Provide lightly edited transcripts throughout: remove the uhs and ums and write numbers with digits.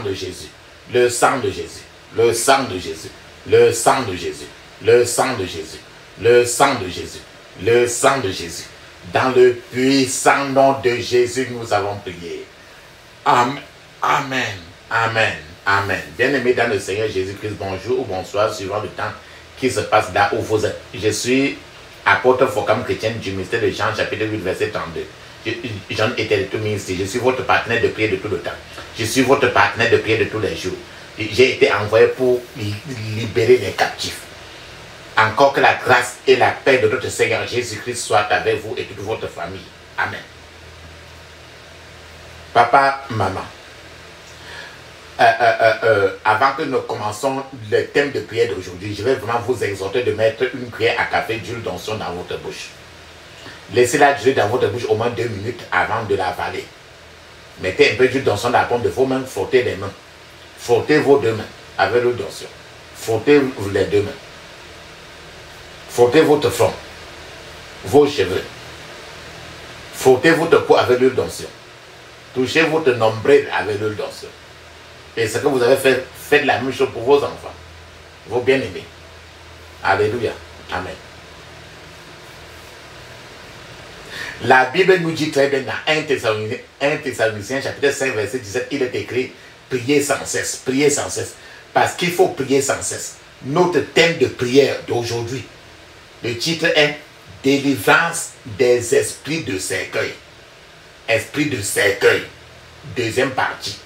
sang de Jésus, le sang de Jésus, le sang de Jésus, le sang de Jésus, le sang de Jésus, le sang de Jésus, le sang de Jésus. Dans le puissant nom de Jésus, nous avons prié. Amen, amen, amen, amen. Bien-aimés dans le Seigneur Jésus-Christ, bonjour ou bonsoir, suivant le temps qui se passe là où vous êtes. Je suis apôtre Focam chrétien du ministère de Jean, chapitre 8, verset 32. Jean était de tout ministère. Je suis votre partenaire de prière de tout le temps. Je suis votre partenaire de prière de tous les jours. J'ai été envoyé pour libérer les captifs. Encore que la grâce et la paix de notre Seigneur Jésus-Christ soient avec vous et toute votre famille. Amen. Papa, maman, avant que nous commençons le thème de prière d'aujourd'hui, je vais vraiment vous exhorter de mettre une cuillère à café d'huile d'onction dans votre bouche. Laissez-la durer dans votre bouche au moins 2 minutes avant de l'avaler. Mettez un peu d'huile d'onction dans la paume de vos mains, frottez les mains. Frottez vos 2 mains avec l'huile d'onction. Frottez les 2 mains. Frottez votre front, vos cheveux. Frottez votre peau avec l'huile d'onction. Touchez votre nombril avec l'huile d'onction. Et ce que vous avez fait, faites la même chose pour vos enfants, vos bien-aimés. Alléluia. Amen. La Bible nous dit très bien dans 1 Thessaloniciens chapitre 5 verset 17, il est écrit priez sans cesse, priez sans cesse. Parce qu'il faut prier sans cesse. Notre thème de prière d'aujourd'hui, le titre est délivrance des esprits de cercueil. Esprit de cercueil. Deuxième partie.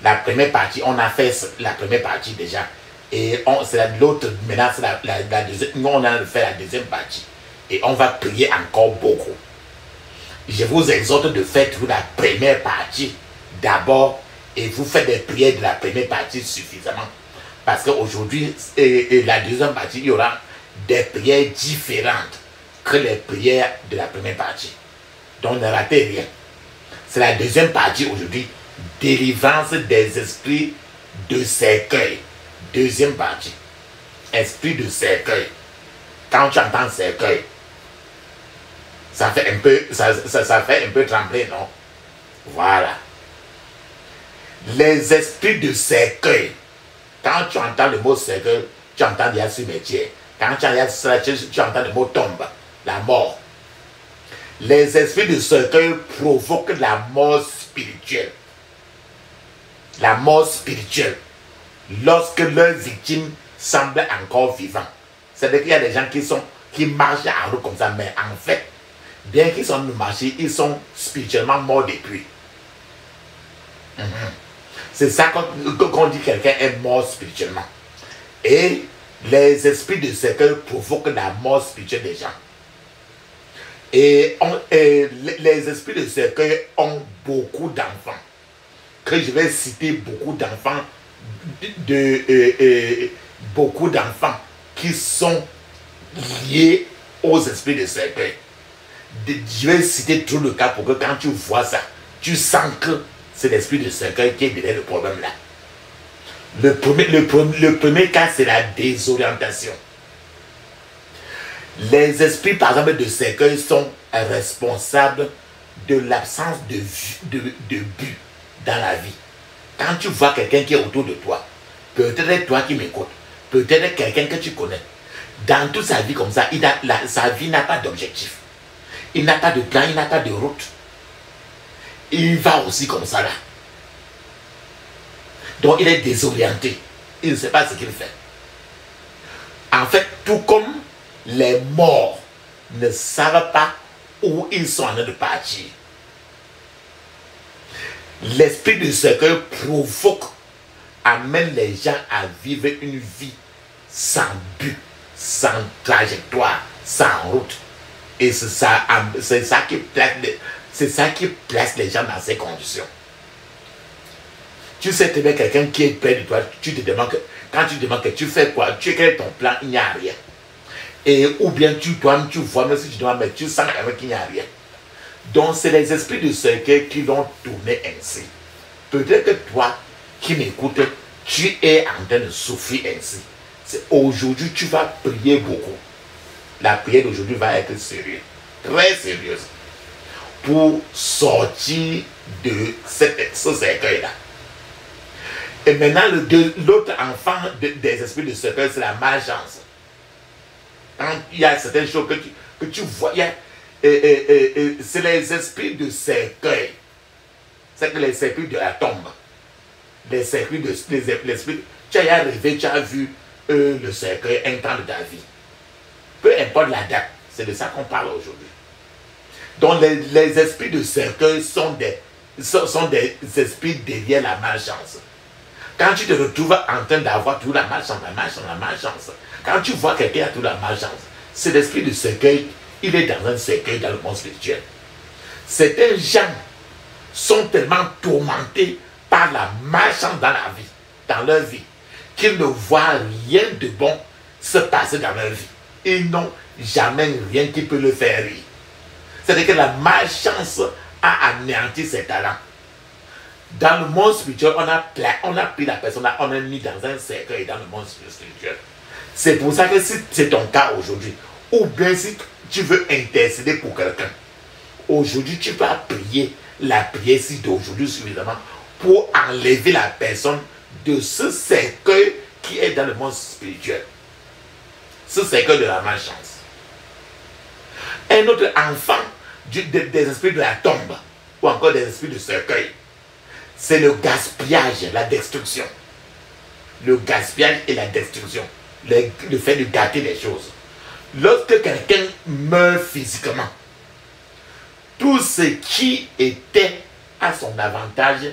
La première partie, on a fait la première partie déjà. Et c'est l'autre, maintenant c'est la deuxième. Nous, on a fait la deuxième partie. Et on va prier encore beaucoup. Je vous exhorte de faire toute la première partie d'abord. Et vous faites des prières de la première partie suffisamment. Parce qu'aujourd'hui, la deuxième partie, il y aura des prières différentes que les prières de la première partie. Donc ne ratez rien. C'est la deuxième partie aujourd'hui. Délivrance des esprits de cercueil. Deuxième partie. Esprit de cercueil. Quand tu entends cercueil, ça fait un peu, ça fait un peu trembler, non? Voilà. Les esprits de cercueil. Quand tu entends le mot cercueil, tu entends déjà cimetière. Quand tu entends le mot tombe, la mort. Les esprits de cercueil provoquent la mort spirituelle. La mort spirituelle. Lorsque leur victime semble encore vivant. C'est-à-dire qu'il y a des gens qui marchent en route comme ça, mais en fait, bien qu'ils sont marchés, ils sont spirituellement morts depuis. C'est ça qu'on dit quelqu'un est mort spirituellement. Et les esprits de cercueil provoquent la mort spirituelle des gens. Et les esprits de cercueil ont beaucoup d'enfants. Que je vais citer beaucoup d'enfants, beaucoup d'enfants qui sont liés aux esprits de cercueil. Je vais citer tout le cas pour que quand tu vois ça, tu sens que c'est l'esprit de cercueil qui est derrière le problème là. Le premier cas, c'est la désorientation. Les esprits, par exemple, de cercueil sont responsables de l'absence de but dans la vie. Quand tu vois quelqu'un qui est autour de toi, peut-être toi qui m'écoutes, peut-être quelqu'un que tu connais, dans toute sa vie comme ça, sa vie n'a pas d'objectif. Il n'a pas de plan, il n'a pas de route. Il va aussi comme ça là. Donc il est désorienté. Il ne sait pas ce qu'il fait. En fait, tout comme les morts ne savent pas où ils sont en train de partir. L'esprit de cercueil provoque, amène les gens à vivre une vie sans but, sans trajectoire, sans route. Et c'est ça qui place les gens dans ces conditions. Tu sais très bien quelqu'un qui est près de toi, tu te demandes que, quand tu demandes que tu fais quoi, quel est ton plan, il n'y a rien. Et ou bien toi-même tu vois, même si tu demandes, mais tu sens quand même qu'il n'y a rien. Donc c'est les esprits de cercueil qui l'ont tourné ainsi. Peut-être que toi qui m'écoutes, tu es en train de souffrir ainsi. Aujourd'hui tu vas prier beaucoup. La prière d'aujourd'hui va être sérieuse, très sérieuse, pour sortir de ce cercueil-là. Et maintenant, l'autre enfant des esprits de cercueil, c'est la malchance. Quand il y a certaines choses que tu vois, c'est les esprits de cercueil. C'est que les esprits de la tombe. Les esprits tu as rêvé, tu as vu le cercueil un temps de ta vie. Peu importe la date, c'est de ça qu'on parle aujourd'hui. Donc les esprits de cercueil sont des esprits derrière la malchance. Quand tu te retrouves en train d'avoir toute la malchance, quand tu vois quelqu'un a toute la malchance, c'est l'esprit de cercueil, il est dans un cercueil dans le monde spirituel. Certains gens sont tellement tourmentés par la malchance dans leur vie, qu'ils ne voient rien de bon se passer dans leur vie. Ils n'ont jamais rien qui peut le faire rire. C'est-à-dire que la malchance a anéanti ses talents. Dans le monde spirituel, on a pris la personne, on l'a mis dans un cercueil dans le monde spirituel. C'est pour ça que si c'est ton cas aujourd'hui, ou bien si tu veux intercéder pour quelqu'un, aujourd'hui tu vas prier la prière d'aujourd'hui suffisamment pour enlever la personne de ce cercueil qui est dans le monde spirituel. Ce cercueil de la malchance. Un autre enfant des esprits de la tombe, ou encore des esprits de cercueil, c'est le gaspillage, la destruction. Le gaspillage et la destruction. Le fait de gâter les choses. Lorsque quelqu'un meurt physiquement, tout ce qui était à son avantage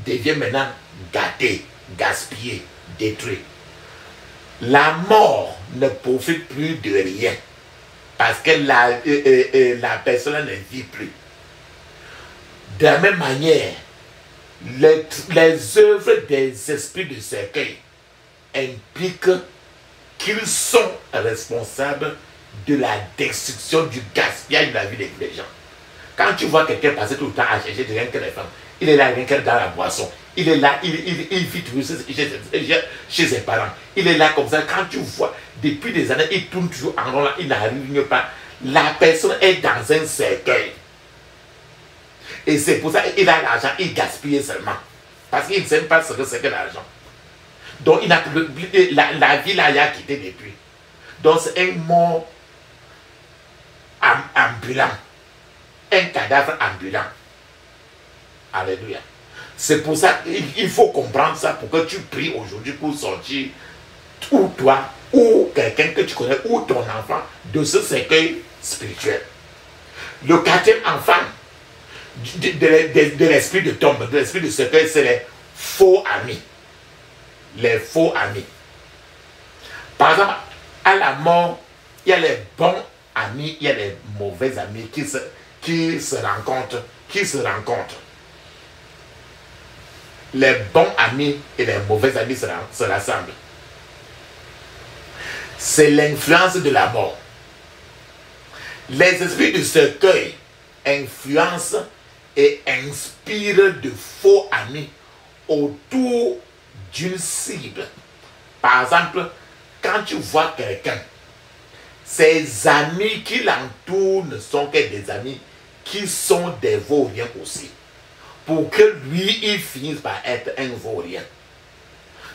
devient maintenant gâté, gaspillé, détruit. La mort ne profite plus de rien parce que la personne ne vit plus. De la même manière, les œuvres des esprits de cercueil impliquent qu'ils sont responsables de la destruction, du gaspillage de la vie des gens. Quand tu vois quelqu'un passer tout le temps à chercher rien que les femmes, il est là rien que dans la boisson, il est là, il vit toujours chez ses parents, il est là comme ça. Quand tu vois, depuis des années, il tourne toujours en rond là, il n'arrive pas. La personne est dans un cercueil. Et c'est pour ça qu'il a l'argent, il gaspille seulement. Parce qu'il ne sait pas ce que c'est que l'argent. Donc il n'a plus, la vie là, il a quitté depuis. Donc c'est un mort ambulant. Un cadavre ambulant. Alléluia. C'est pour ça qu'il faut comprendre ça pour que tu pries aujourd'hui pour sortir, ou toi, ou quelqu'un que tu connais, ou ton enfant, de ce cercueil spirituel. Le quatrième enfant de l'esprit de tombe, de l'esprit de cercueil, c'est les faux amis. Les faux amis. Par exemple, à la mort, il y a les bons amis, il y a les mauvais amis qui se rencontrent. Les bons amis et les mauvais amis se rassemblent. C'est l'influence de la mort. Les esprits du cercueil influencent et inspirent de faux amis autour d'une cible. Par exemple, quand tu vois quelqu'un, ses amis qui l'entourent ne sont que des amis qui sont des vauriens aussi. Pour que lui, il finisse par être un vaurien.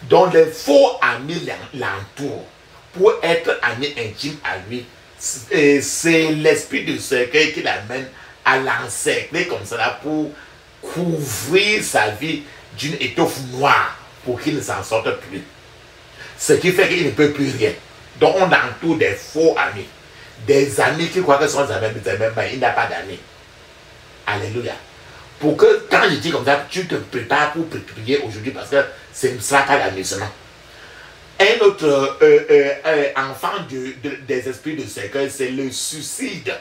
Donc les faux amis l'entourent pour être ami intime à lui. C'est l'esprit du cercueil qui l'amène à l'encercler comme cela pour couvrir sa vie d'une étoffe noire pour qu'il ne s'en sorte plus. Ce qui fait qu'il ne peut plus rien. Donc on entoure des faux amis. Des amis qui croient que ce sont des amis, mais il n'a pas d'amis. Alléluia. Pour que quand je dis comme ça, tu te prépares pour prier aujourd'hui parce que ce ne sera pas l'amusement. Un autre enfant des esprits de cercueil, c'est le suicide.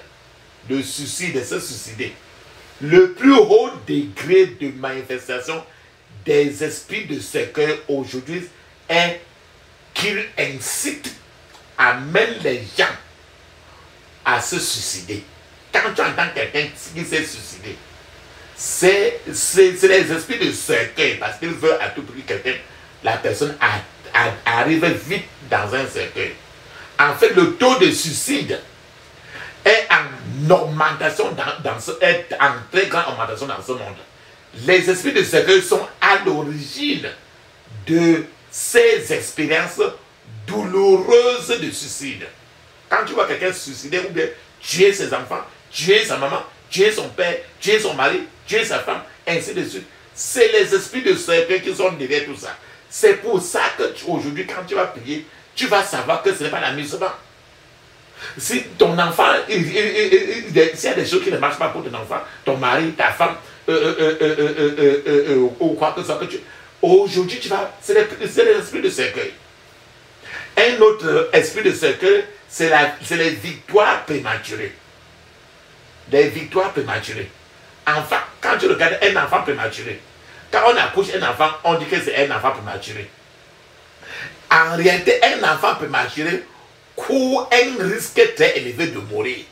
Le suicide, se suicider. Le plus haut degré de manifestation des esprits de cercueil aujourd'hui est qu'ils incitent, amènent les gens à se suicider. Quand tu entends quelqu'un qui s'est suicidé, c'est les esprits de cercueil parce qu'ils veulent à tout prix que la personne arrive vite dans un cercueil. En fait, le taux de suicide est en augmentation est en très grande augmentation dans ce monde. Les esprits de cercueil sont à l'origine de ces expériences douloureuses de suicide. Quand tu vois quelqu'un se suicider ou bien tuer ses enfants, tuer sa maman, tuer son père, tuer son mari, tuer sa femme, ainsi de suite, c'est les esprits de cercueil qui sont derrière tout ça. C'est pour ça que aujourd'hui, quand tu vas prier, tu vas savoir que ce n'est pas l'amusement. Si ton enfant, s'il y a des choses qui ne marchent pas pour ton enfant, ton mari, ta femme, ou quoi que ce soit que tu... Aujourd'hui, tu vas... C'est l'esprit de cercueil. Un autre esprit de cercueil, c'est les victoires prématurées. Les victoires prématurées. Enfin, quand tu regardes un enfant prématuré, quand on accouche un enfant, on dit que c'est un enfant prématuré. En réalité, un enfant prématuré court un risque très élevé de mourir.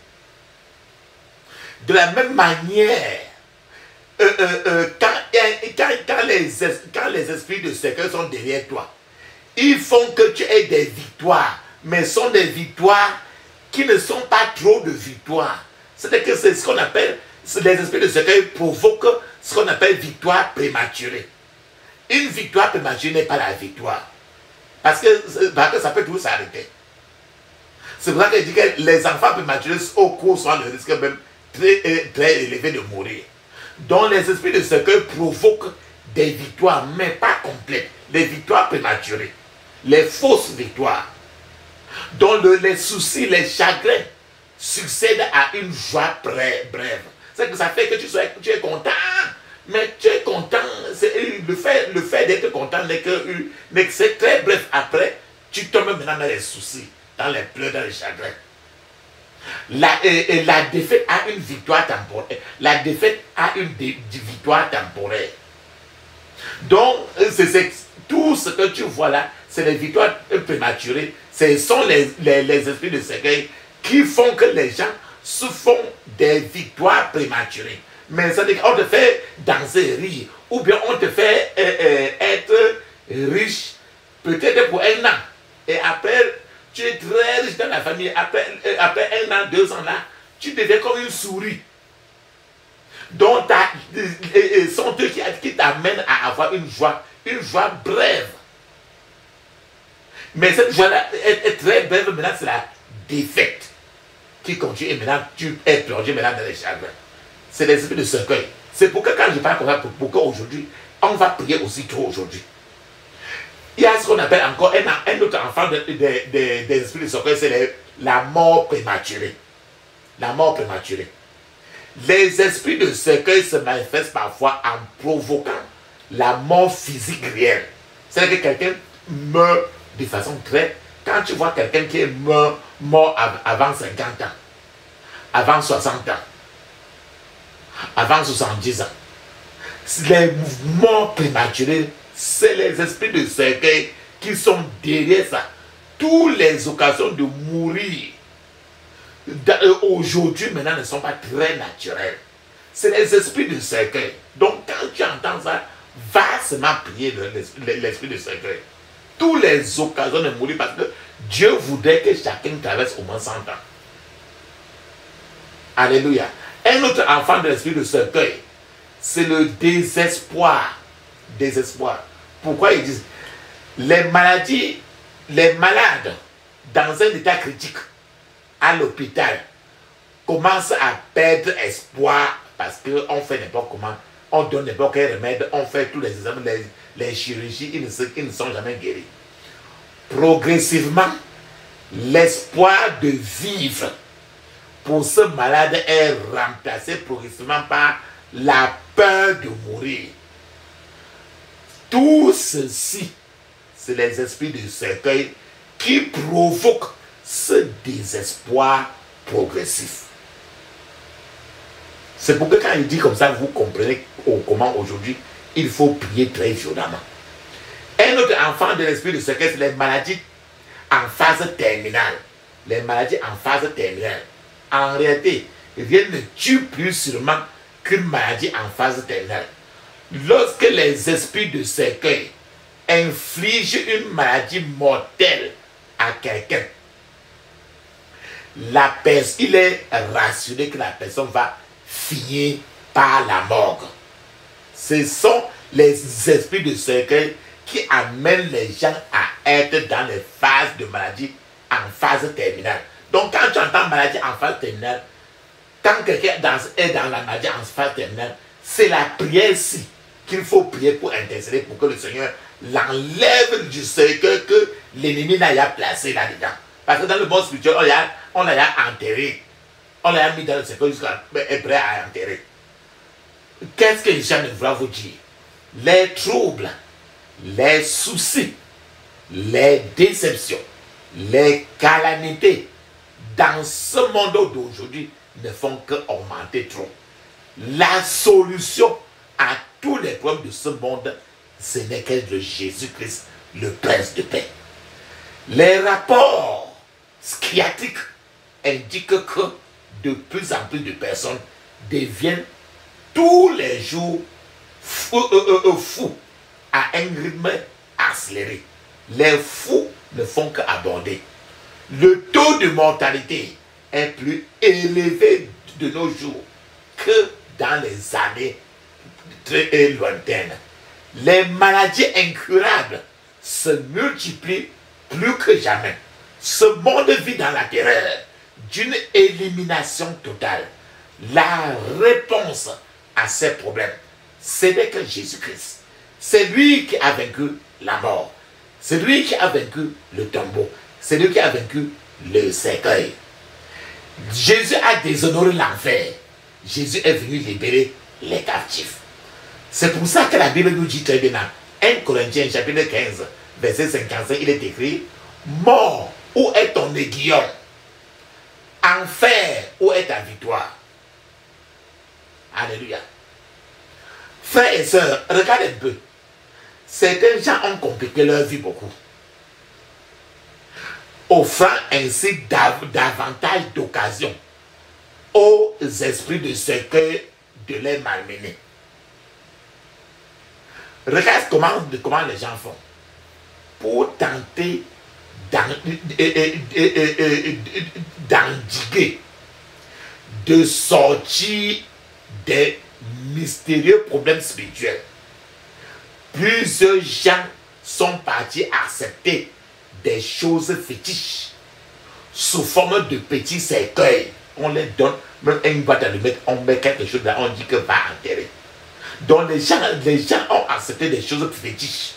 De la même manière, quand les esprits de cercueil sont derrière toi, ils font que tu aies des victoires, mais ce sont des victoires qui ne sont pas trop de victoires. C'est-à-dire que c'est ce qu'on appelle, les esprits de cercueil provoquent ce qu'on appelle victoire prématurée. Une victoire prématurée n'est pas la victoire. Parce que ça peut toujours s'arrêter. C'est pour ça que je dis que les enfants prématurés au cours sont le risque même très élevé de mourir. Donc les esprits de cercueil provoquent des victoires, mais pas complètes. Les victoires prématurées. Les fausses victoires. Donc les soucis, les chagrins succèdent à une joie brève. C'est que ça fait que tu es content. Mais tu es content. Le fait d'être content n'est que c'est très bref. Après, tu tombes maintenant dans les soucis, dans les pleurs, dans les chagrins. La défaite a une victoire temporaire. La défaite a une victoire temporaire. Donc, tout ce que tu vois là, c'est les victoires prématurées. Ce sont les esprits de cercueil qui font que les gens se font des victoires prématurées. Mais ça veut dire qu'on te fait danser, rire, ou bien on te fait être riche, peut-être pour un an. Et après, tu es très riche dans la famille. Après 1 an, 2 ans là, tu deviens comme une souris. Donc, sont eux qui t'amènent à avoir une joie brève. Mais cette joie-là est très brève. Maintenant, c'est la défaite qui continue. Et maintenant, tu es plongé maintenant dans les chagrins. C'est l'esprit de cercueil. C'est pourquoi quand je parle comme ça, pourquoi aujourd'hui, on va prier aussi trop aujourd'hui. Il y a ce qu'on appelle encore un autre enfant des esprits de cercueil, c'est la mort prématurée. La mort prématurée. Les esprits de cercueil se manifestent parfois en provoquant la mort physique réelle. C'est-à-dire que quelqu'un meurt de façon très... Quand tu vois quelqu'un qui est mort avant 50 ans, avant 60 ans, avant 70 ans, les mouvements prématurés, c'est les esprits de cercueil qui sont derrière ça. Toutes les occasions de mourir aujourd'hui maintenant ne sont pas très naturelles. C'est les esprits de cercueil. Donc quand tu entends ça, va seulement prier l'esprit de cercueil. Toutes les occasions de mourir, parce que Dieu voudrait que chacun traverse au moins 100 ans. Alléluia. Un autre enfant de l'esprit de cercueil, c'est le désespoir. Désespoir. Pourquoi ils disent les malades dans un état critique à l'hôpital commencent à perdre espoir parce qu'on fait n'importe comment, on donne n'importe quel remède, on fait tous les examens, les chirurgies, ils ne sont jamais guéris. Progressivement, l'espoir de vivre pour ce malade est remplacé progressivement par la peur de mourir. Tout ceci, c'est les esprits de cercueil qui provoquent ce désespoir progressif. C'est pourquoi quand il dit comme ça, vous comprenez comment aujourd'hui il faut prier très violemment. Un autre enfant de l'esprit de cercueil, c'est les maladies en phase terminale. Les maladies en phase terminale. En réalité, rien ne tue plus sûrement qu'une maladie en phase terminale. Lorsque les esprits de cercueil infligent une maladie mortelle à quelqu'un, il est rassuré que la personne va finir par la mort. Ce sont les esprits de cercueil qui amène les gens à être dans les phases de maladie en phase terminale. Donc quand tu entends maladie en phase terminale, quand quelqu'un est dans la maladie en phase terminale, c'est la prière-ci qu'il faut prier pour intercéder pour que le Seigneur l'enlève du cercueil que l'ennemi n'a placé là-dedans. Parce que dans le monde spirituel, on l'a enterré. On l'a mis dans le cercueil jusqu'à être prêt à enterrer. Qu'est-ce que Jean va vous dire? Les troubles, les soucis, les déceptions, les calamités dans ce monde d'aujourd'hui ne font qu'augmenter trop. La solution à tous les problèmes de ce monde, ce n'est que de Jésus-Christ, le Prince de paix. Les rapports sciatiques indiquent que de plus en plus de personnes deviennent tous les jours fous à un rythme accéléré. Les fous ne font qu'aborder. Le taux de mortalité est plus élevé de nos jours que dans les années très lointaines. Les maladies incurables se multiplient plus que jamais. Ce monde vit dans la terreur d'une élimination totale. La réponse à ces problèmes, ce n'est que Jésus-Christ. C'est lui qui a vaincu la mort. C'est lui qui a vaincu le tombeau. C'est lui qui a vaincu le cercueil. Jésus a déshonoré l'enfer. Jésus est venu libérer les captifs. C'est pour ça que la Bible nous dit très bien dans 1 Corinthiens chapitre 15, verset 55, il est écrit: mort, où est ton aiguillon? Enfer, où est ta victoire? Alléluia. Frères et sœurs, regardez un peu. Certains gens ont compliqué leur vie beaucoup, offrant ainsi davantage d'occasions aux esprits de cercueil de les malmener. Regarde comment les gens font pour tenter d'endiguer, de sortir des mystérieux problèmes spirituels. Plusieurs gens sont partis accepter des choses fétiches sous forme de petits cercueils. On les donne, même une boîte à mettre, on met quelque chose là, on dit que va enterrer. Donc les gens ont accepté des choses fétiches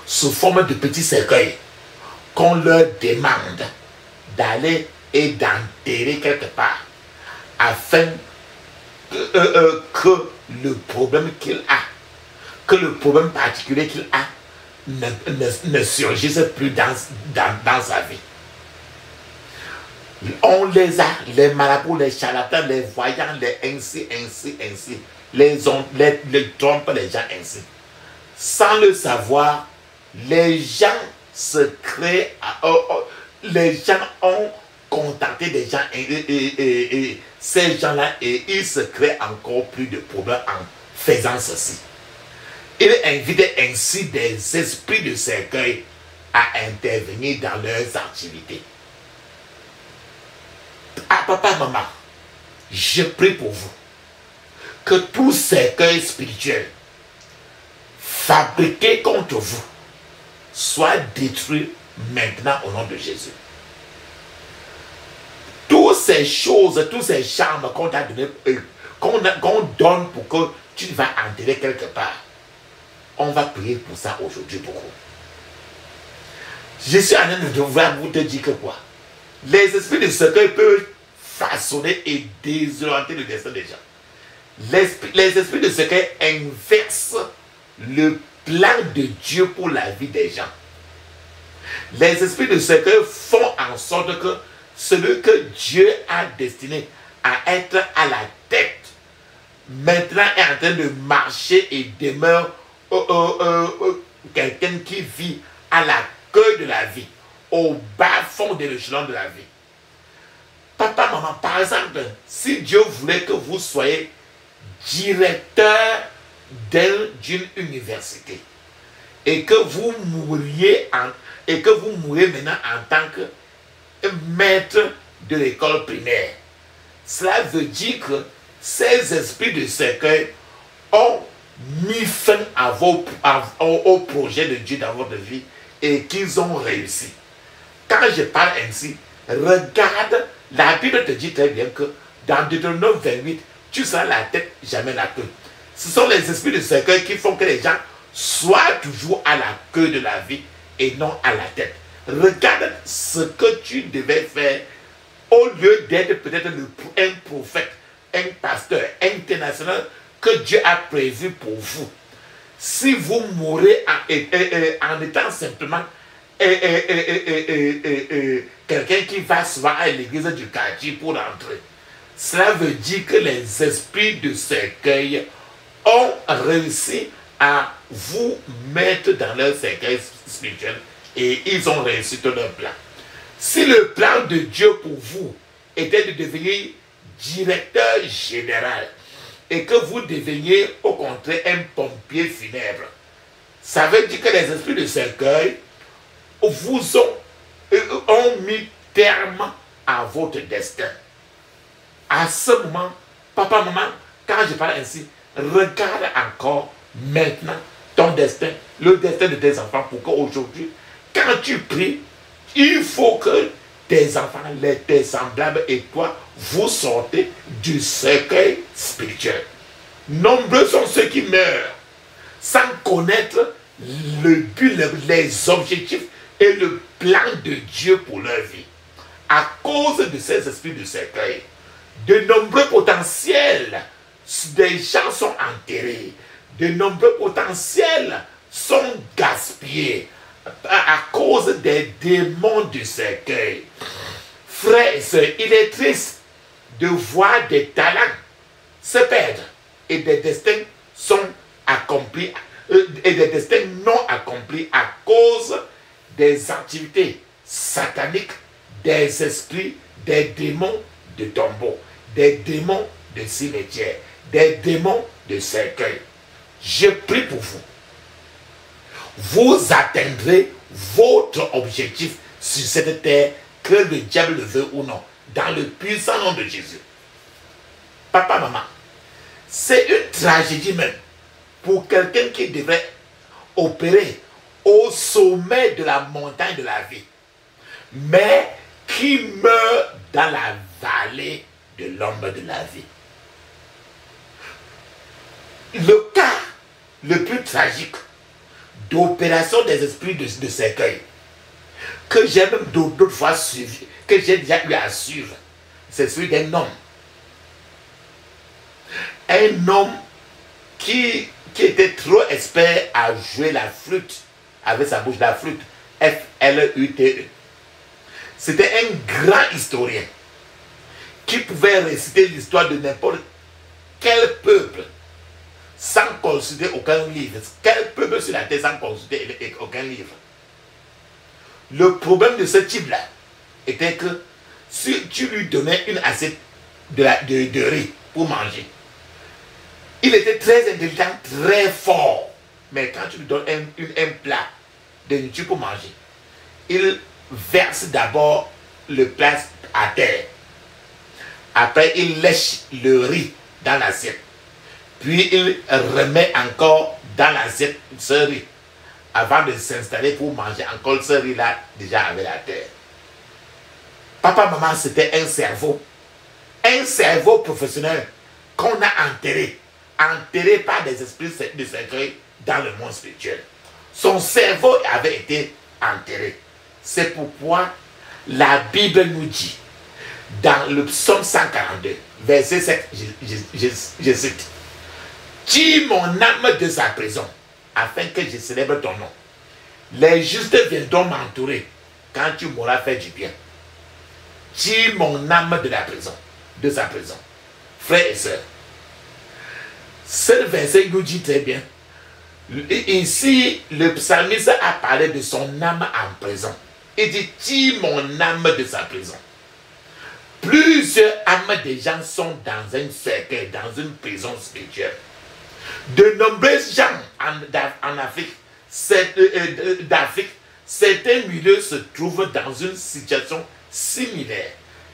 sous forme de petits cercueils qu'on leur demande d'aller et d'enterrer quelque part afin que le problème qu'il a, que le problème particulier qu'il a ne surgisse plus dans sa vie. On les a, les marabouts, les charlatans, les voyants, les ainsi, les trompent les gens ainsi. Sans le savoir, les gens se créent, les gens ont contacté des gens et ces gens-là, et ils se créent encore plus de problèmes en faisant ceci. Ils invitent ainsi des esprits de cercueil à intervenir dans leurs activités. Ah, papa, maman, je prie pour vous que tout cercueil spirituel fabriqué contre vous soit détruit maintenant au nom de Jésus. Toutes ces choses, tous ces charmes qu'on t'a donné, qu'on donne pour que tu vas enterrer quelque part, on va prier pour ça aujourd'hui beaucoup. Je suis en train de devoir vous te dire que quoi? Les esprits de cercueil peuvent façonner et désorienter le destin des gens. Les esprits de cercueil inversent le plan de Dieu pour la vie des gens. Les esprits de cercueil font en sorte que celui que Dieu a destiné à être à la tête, maintenant est en train de marcher et demeure quelqu'un qui vit à la queue de la vie, au bas fond de l'échelon de la vie. Papa, maman, par exemple, si Dieu voulait que vous soyez directeur d'une université et que vous mouriez maintenant en tant que maître de l'école primaire, cela veut dire que ces esprits de cercueil ont mis fin au projet de Dieu dans votre vie et qu'ils ont réussi. Quand je parle ainsi, regarde, la Bible te dit très bien que dans Deutéronome 28, tu seras la tête, jamais la queue. Ce sont les esprits de cercueil qui font que les gens soient toujours à la queue de la vie et non à la tête. Regarde ce que tu devais faire au lieu d'être peut-être un prophète, un pasteur international que Dieu a prévu pour vous. Si vous mourrez en étant simplement quelqu'un qui va souvent à l'église du quartier pour entrer, cela veut dire que les esprits de cercueil ont réussi à vous mettre dans leur cercueil spirituel et ils ont réussi tout leur plan. Si le plan de Dieu pour vous était de devenir directeur général et que vous deveniez au contraire un pompier funèbre, ça veut dire que les esprits de cercueil vous ont mis terme à votre destin. À ce moment, papa, maman, quand je parle ainsi, regarde encore maintenant ton destin, le destin de tes enfants, pour qu'aujourd'hui, quand tu pries, il faut que tes enfants, tes semblables et toi, vous sortez du cercueil spirituel. Nombreux sont ceux qui meurent sans connaître le but, les objectifs et le plan de Dieu pour leur vie. À cause de ces esprits de cercueil, de nombreux potentiels des gens sont enterrés, de nombreux potentiels sont gaspillés à cause des démons du cercueil. Frères et sœurs, il est triste de voir des talents se perdre et des destins sont accomplis et des destins non accomplis à cause des activités sataniques, des esprits, des démons de tombeau, des démons de cimetière, des démons de cercueil. Je prie pour vous. Vous atteindrez votre objectif sur cette terre, que le diable le veut ou non, dans le puissant nom de Jésus. Papa, maman, c'est une tragédie même pour quelqu'un qui devrait opérer au sommet de la montagne de la vie, mais qui meurt dans la vallée de l'ombre de la vie. Le cas le plus tragique d'opération des esprits de cercueil, que j'ai même d'autres fois suivi, que j'ai déjà eu à suivre, c'est celui d'un homme. Un homme qui était trop expert à jouer la flûte, avec sa bouche, la flûte, F-L-U-T-E. C'était un grand historien qui pouvait réciter l'histoire de n'importe quel peuple sans consulter aucun livre. Quel peuple sur la terre sans consulter aucun livre. Le problème de ce type-là était que si tu lui donnais une assiette de riz pour manger, il était très intelligent, très fort. Mais quand tu lui donnes un plat de nourriture pour manger, il verse d'abord le plat à terre. Après, il lèche le riz dans l'assiette. Puis, il remet encore dans l'assiette ce riz avant de s'installer pour manger encore ce riz-là déjà avec la terre. Papa, maman, c'était un cerveau professionnel qu'on a enterré par des esprits de cercueil dans le monde spirituel. Son cerveau avait été enterré. C'est pourquoi la Bible nous dit, dans le psaume 142, verset 7, je cite, « Tire mon âme de sa prison, afin que je célèbre ton nom. Les justes viendront m'entourer quand tu m'auras fait du bien. Tire mon âme de la prison, de sa prison. » Frères et sœurs, ce verset nous dit très bien. Ici, le psalmiste a parlé de son âme en prison. Il dit, tire mon âme de sa prison. Plusieurs âmes des gens sont dans un cercueil, dans une prison spirituelle. De nombreux gens en Afrique, certains milieux se trouvent dans une situation similaire.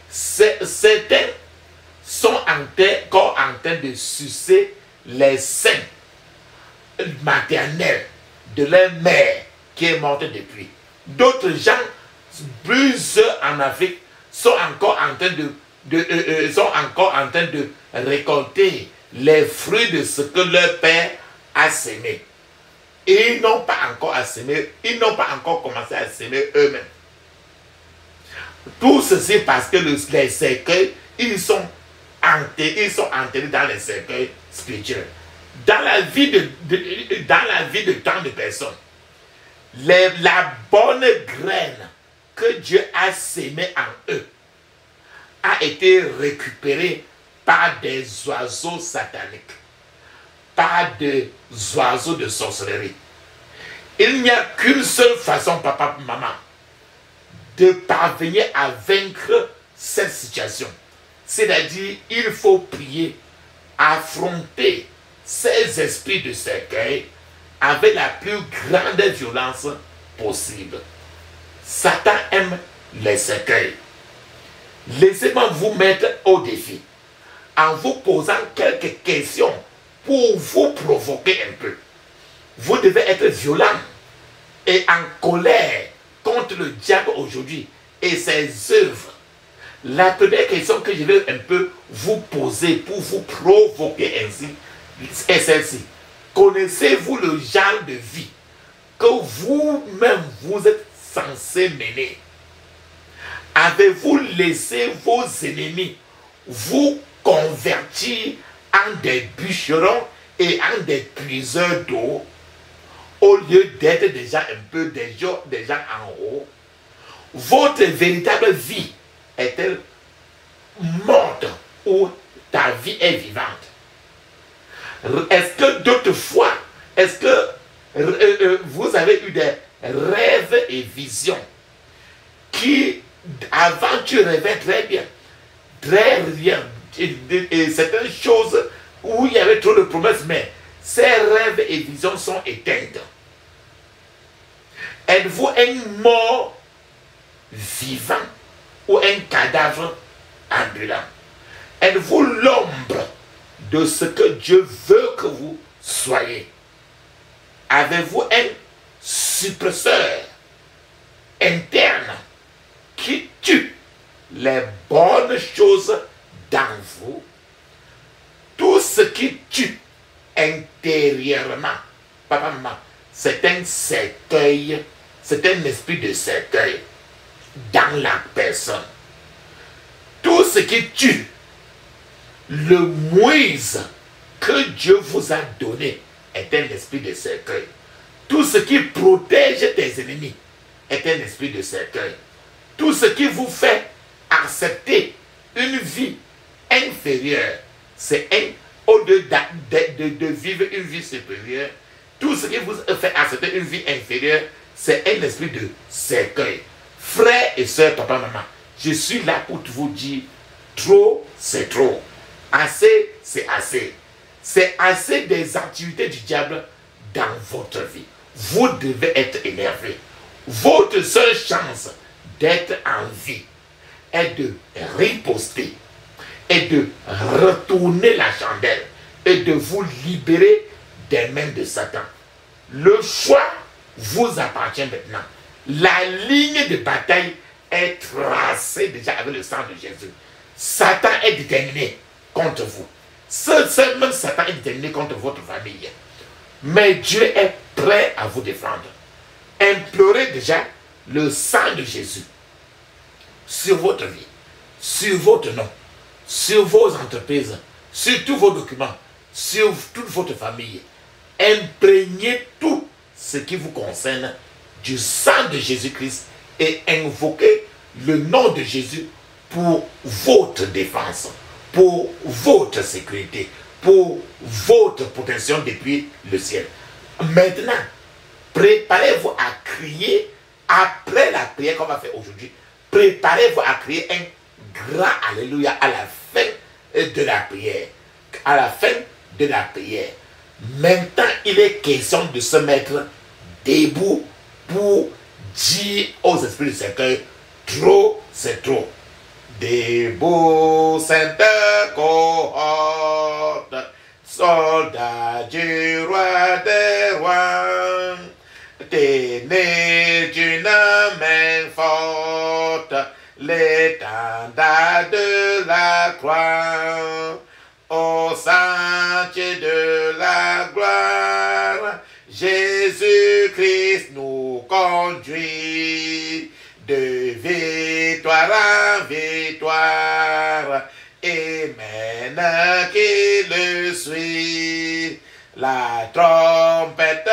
Certains sont encore en train de sucer les seins maternelle de leur mère qui est morte depuis. D'autres gens, plusieurs en Afrique, sont encore en train de récolter les fruits de ce que leur père a semé. Et ils n'ont pas encore à semer, ils n'ont pas encore commencé à semer eux-mêmes. Tout ceci parce que les cercueils, ils sont enterrés dans les cercueils spirituels. Dans la vie de tant de personnes, la bonne graine que Dieu a sémée en eux a été récupérée par des oiseaux sataniques, par des oiseaux de sorcellerie. Il n'y a qu'une seule façon, papa, maman, de parvenir à vaincre cette situation. C'est-à-dire, il faut prier, affronter ces esprits de cercueil avec la plus grande violence possible. Satan aime les cercueils. Laissez-moi vous mettre au défi en vous posant quelques questions pour vous provoquer un peu. Vous devez être violent et en colère contre le diable aujourd'hui et ses œuvres. La première question que je vais un peu vous poser pour vous provoquer ainsi est celle-ci. Connaissez-vous le genre de vie que vous-même vous êtes censé mener? Avez-vous laissé vos ennemis vous convertir en des bûcherons et en des puiseurs d'eau au lieu d'être déjà un peu des gens en haut? Votre véritable vie est-elle morte ou ta vie est vivante? Est-ce que d'autres fois, est-ce que vous avez eu des rêves et visions qui, avant tu rêvais très bien, et certaines choses où il y avait trop de promesses, mais ces rêves et visions sont éteintes? Êtes-vous un mort vivant ou un cadavre ambulant? Êtes-vous l'ombre de ce que Dieu veut que vous soyez? Avez-vous un suppresseur interne qui tue les bonnes choses dans vous? Tout ce qui tue intérieurement, papa, maman, c'est un cercueil, c'est un esprit de cercueil dans la personne. Tout ce qui tue le Moïse que Dieu vous a donné est un esprit de cercueil. Tout ce qui protège tes ennemis est un esprit de cercueil. Tout ce qui vous fait accepter une vie inférieure, c'est au lieu de vivre une vie supérieure, tout ce qui vous fait accepter une vie inférieure, c'est un esprit de cercueil. Frères et sœurs, papa, maman, je suis là pour vous dire, trop, c'est trop. Assez, c'est assez. C'est assez des activités du diable dans votre vie. Vous devez être énervé. Votre seule chance d'être en vie est de riposter et de retourner la chandelle et de vous libérer des mains de Satan. Le choix vous appartient maintenant. La ligne de bataille est tracée déjà avec le sang de Jésus. Satan est déterminé contre vous. Seul même Satan est déterminé contre votre famille. Mais Dieu est prêt à vous défendre. Implorez déjà le sang de Jésus sur votre vie, sur votre nom, sur vos entreprises, sur tous vos documents, sur toute votre famille. Imprégnez tout ce qui vous concerne du sang de Jésus-Christ et invoquez le nom de Jésus pour votre défense, pour votre sécurité, pour votre protection depuis le ciel. Maintenant, préparez-vous à crier après la prière qu'on va faire aujourd'hui. Préparez-vous à crier un grand alléluia à la fin de la prière. À la fin de la prière. Maintenant, il est question de se mettre debout pour dire aux esprits du cercueil, trop, c'est trop. Debout, sainte cohorte, soldat du roi des rois. T'es né d'une main forte, l'étendard de la croix. Au sentier de la gloire, Jésus-Christ nous conduit de victoire en victoire, et maintenant qu'il le suit, la trompette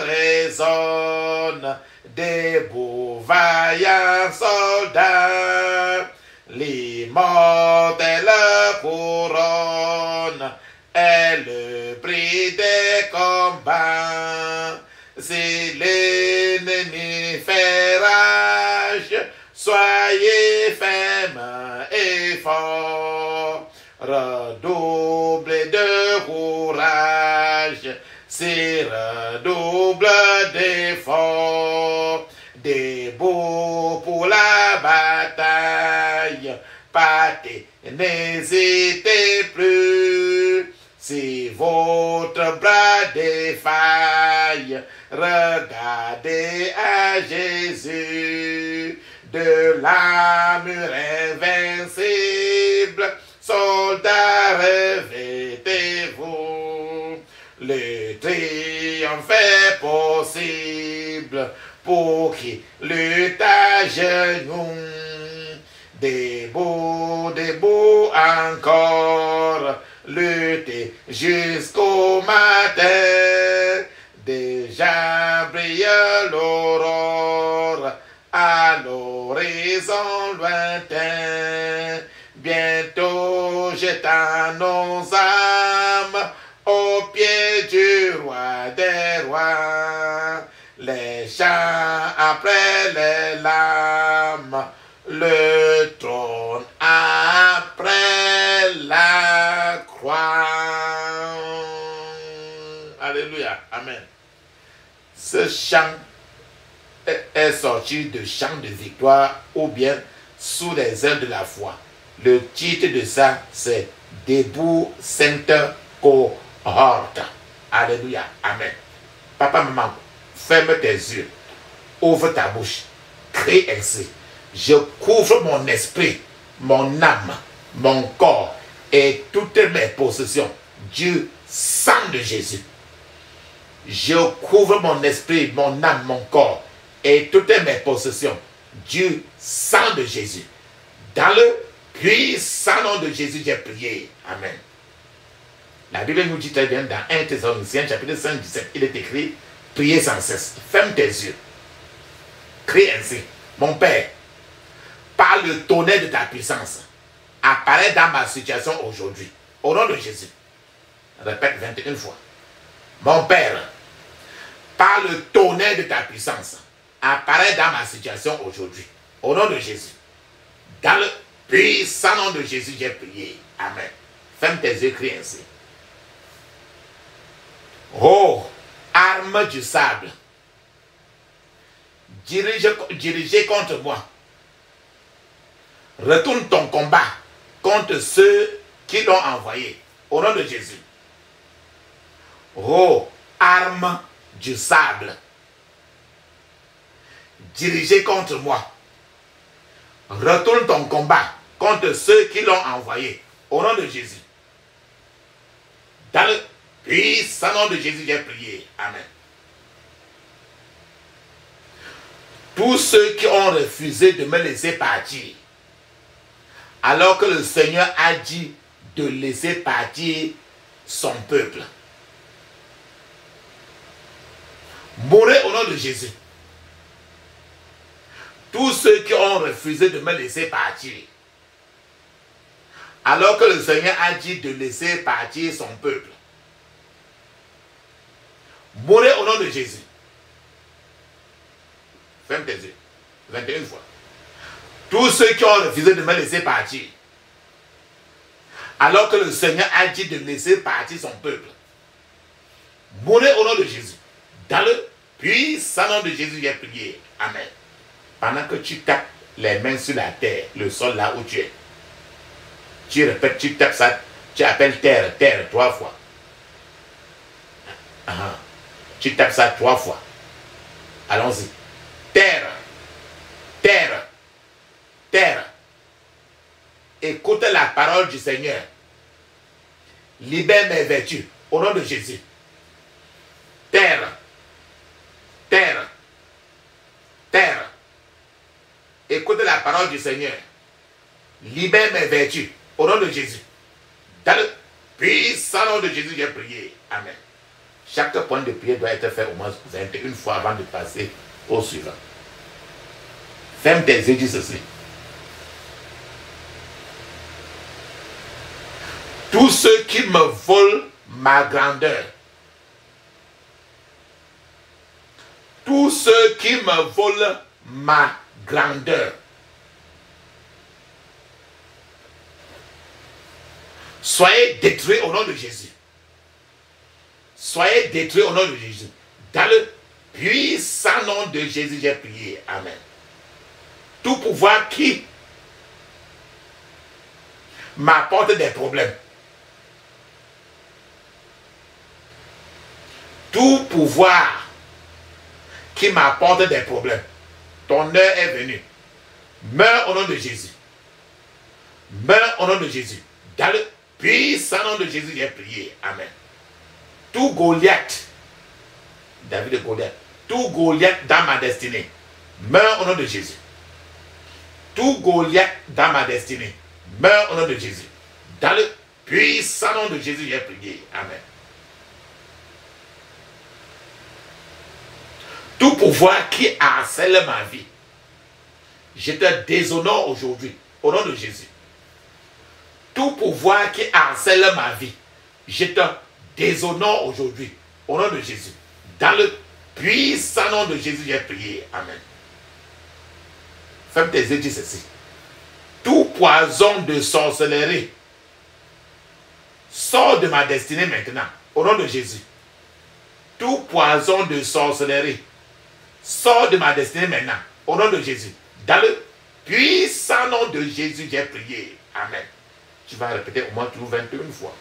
résonne, debout vaillants soldats, l'immortelle couronne est le prix des combats. Si l'ennemi fait rage, soyez fermes et forts, redoublez de courage, si redouble d'efforts, debout pour la bataille, partez, n'hésitez plus. Si votre bras défaille, regardez à Jésus, de l'armure invincible, soldats, revêtez-vous. Le triomphe est possible pour qui lutte à genoux. Debout, debout encore, lutter jusqu'au matin. Déjà brille l'aurore à l'horizon lointain. Bientôt jetant nos âmes au pied du roi des rois. Les chants après les larmes, le trône après la croix. Alléluia. Amen. Ce chant est sorti de chant de victoire ou bien sous les ailes de la foi. Le titre de ça, c'est Debout Sainte Cohorte. Alléluia. Amen. Papa, maman, ferme tes yeux. Ouvre ta bouche. Crie ainsi. Je couvre mon esprit, mon âme, mon corps et toutes mes possessions du sang de Jésus. Je couvre mon esprit, mon âme, mon corps et toutes mes possessions du sang de Jésus. Dans le puissant nom de Jésus, j'ai prié. Amen. La Bible nous dit très bien dans 1 Thessaloniciens chapitre 5, 17, il est écrit, priez sans cesse. Ferme tes yeux. Crie ainsi. Mon Père, par le tonnerre de ta puissance, apparaît dans ma situation aujourd'hui. Au nom de Jésus. Répète 21 fois. Mon Père, par le tonnerre de ta puissance, apparaît dans ma situation aujourd'hui. Au nom de Jésus. Dans le puissant nom de Jésus, j'ai prié. Amen. Ferme tes yeux, crie ainsi. Oh, arme du sable, dirigez contre moi. Retourne ton combat contre ceux qui l'ont envoyé. Au nom de Jésus. Oh, arme du sable, dirigez contre moi. Retourne ton combat contre ceux qui l'ont envoyé. Au nom de Jésus. Dans le puissant nom de Jésus, j'ai prié. Amen. Tous ceux qui ont refusé de me laisser partir, alors que le Seigneur a dit de laisser partir son peuple, mourrez au nom de Jésus. Tous ceux qui ont refusé de me laisser partir, alors que le Seigneur a dit de laisser partir son peuple, mourrez au nom de Jésus. Ferme tes yeux. 21 fois. Tous ceux qui ont refusé de me laisser partir, alors que le Seigneur a dit de laisser partir son peuple, mourrez au nom de Jésus. Dans le puissant nom de Jésus, j'ai prié. Amen. Pendant que tu tapes les mains sur la terre, le sol là où tu es, tu répètes, tu tapes ça, tu appelles terre, terre 3 fois. Tu tapes ça 3 fois. Allons-y. Terre. Terre. Terre. Écoute la parole du Seigneur. Libère mes vertus. Au nom de Jésus. Terre. Terre. Terre. Écoute la parole du Seigneur. Libère mes vertus. Au nom de Jésus. Dans le puissant nom de Jésus, j'ai prié. Amen. Chaque point de prière doit être fait au moins 21 fois avant de passer au suivant. Ferme tes yeux, dis ceci. Tous ceux qui me volent ma grandeur, tous ceux qui me volent ma grandeur, soyez détruits au nom de Jésus. Soyez détruits au nom de Jésus. Dans le puissant nom de Jésus, j'ai prié. Amen. Tout pouvoir qui m'apporte des problèmes, tout pouvoir qui m'apporte des problèmes, ton heure est venue. Meurs au nom de Jésus. Meurs au nom de Jésus. Dans le puissant nom de Jésus, j'ai prié. Amen. Tout Goliath, David et Goliath, tout Goliath dans ma destinée, meurs au nom de Jésus. Tout Goliath dans ma destinée, meurs au nom de Jésus. Dans le puissant nom de Jésus, j'ai prié. Amen. Tout pouvoir qui harcèle ma vie, je te déshonore aujourd'hui, au nom de Jésus. Tout pouvoir qui harcèle ma vie, je te déshonore aujourd'hui, au nom de Jésus. Dans le puissant nom de Jésus, j'ai prié. Amen. Ferme tes yeux, dis ceci. Tout poison de sorcellerie sort de ma destinée maintenant, au nom de Jésus. Tout poison de sorcellerie sort de ma destinée maintenant, au nom de Jésus. Dans le puissant nom de Jésus, j'ai prié. Amen. Tu vas répéter au moins toujours 21 fois.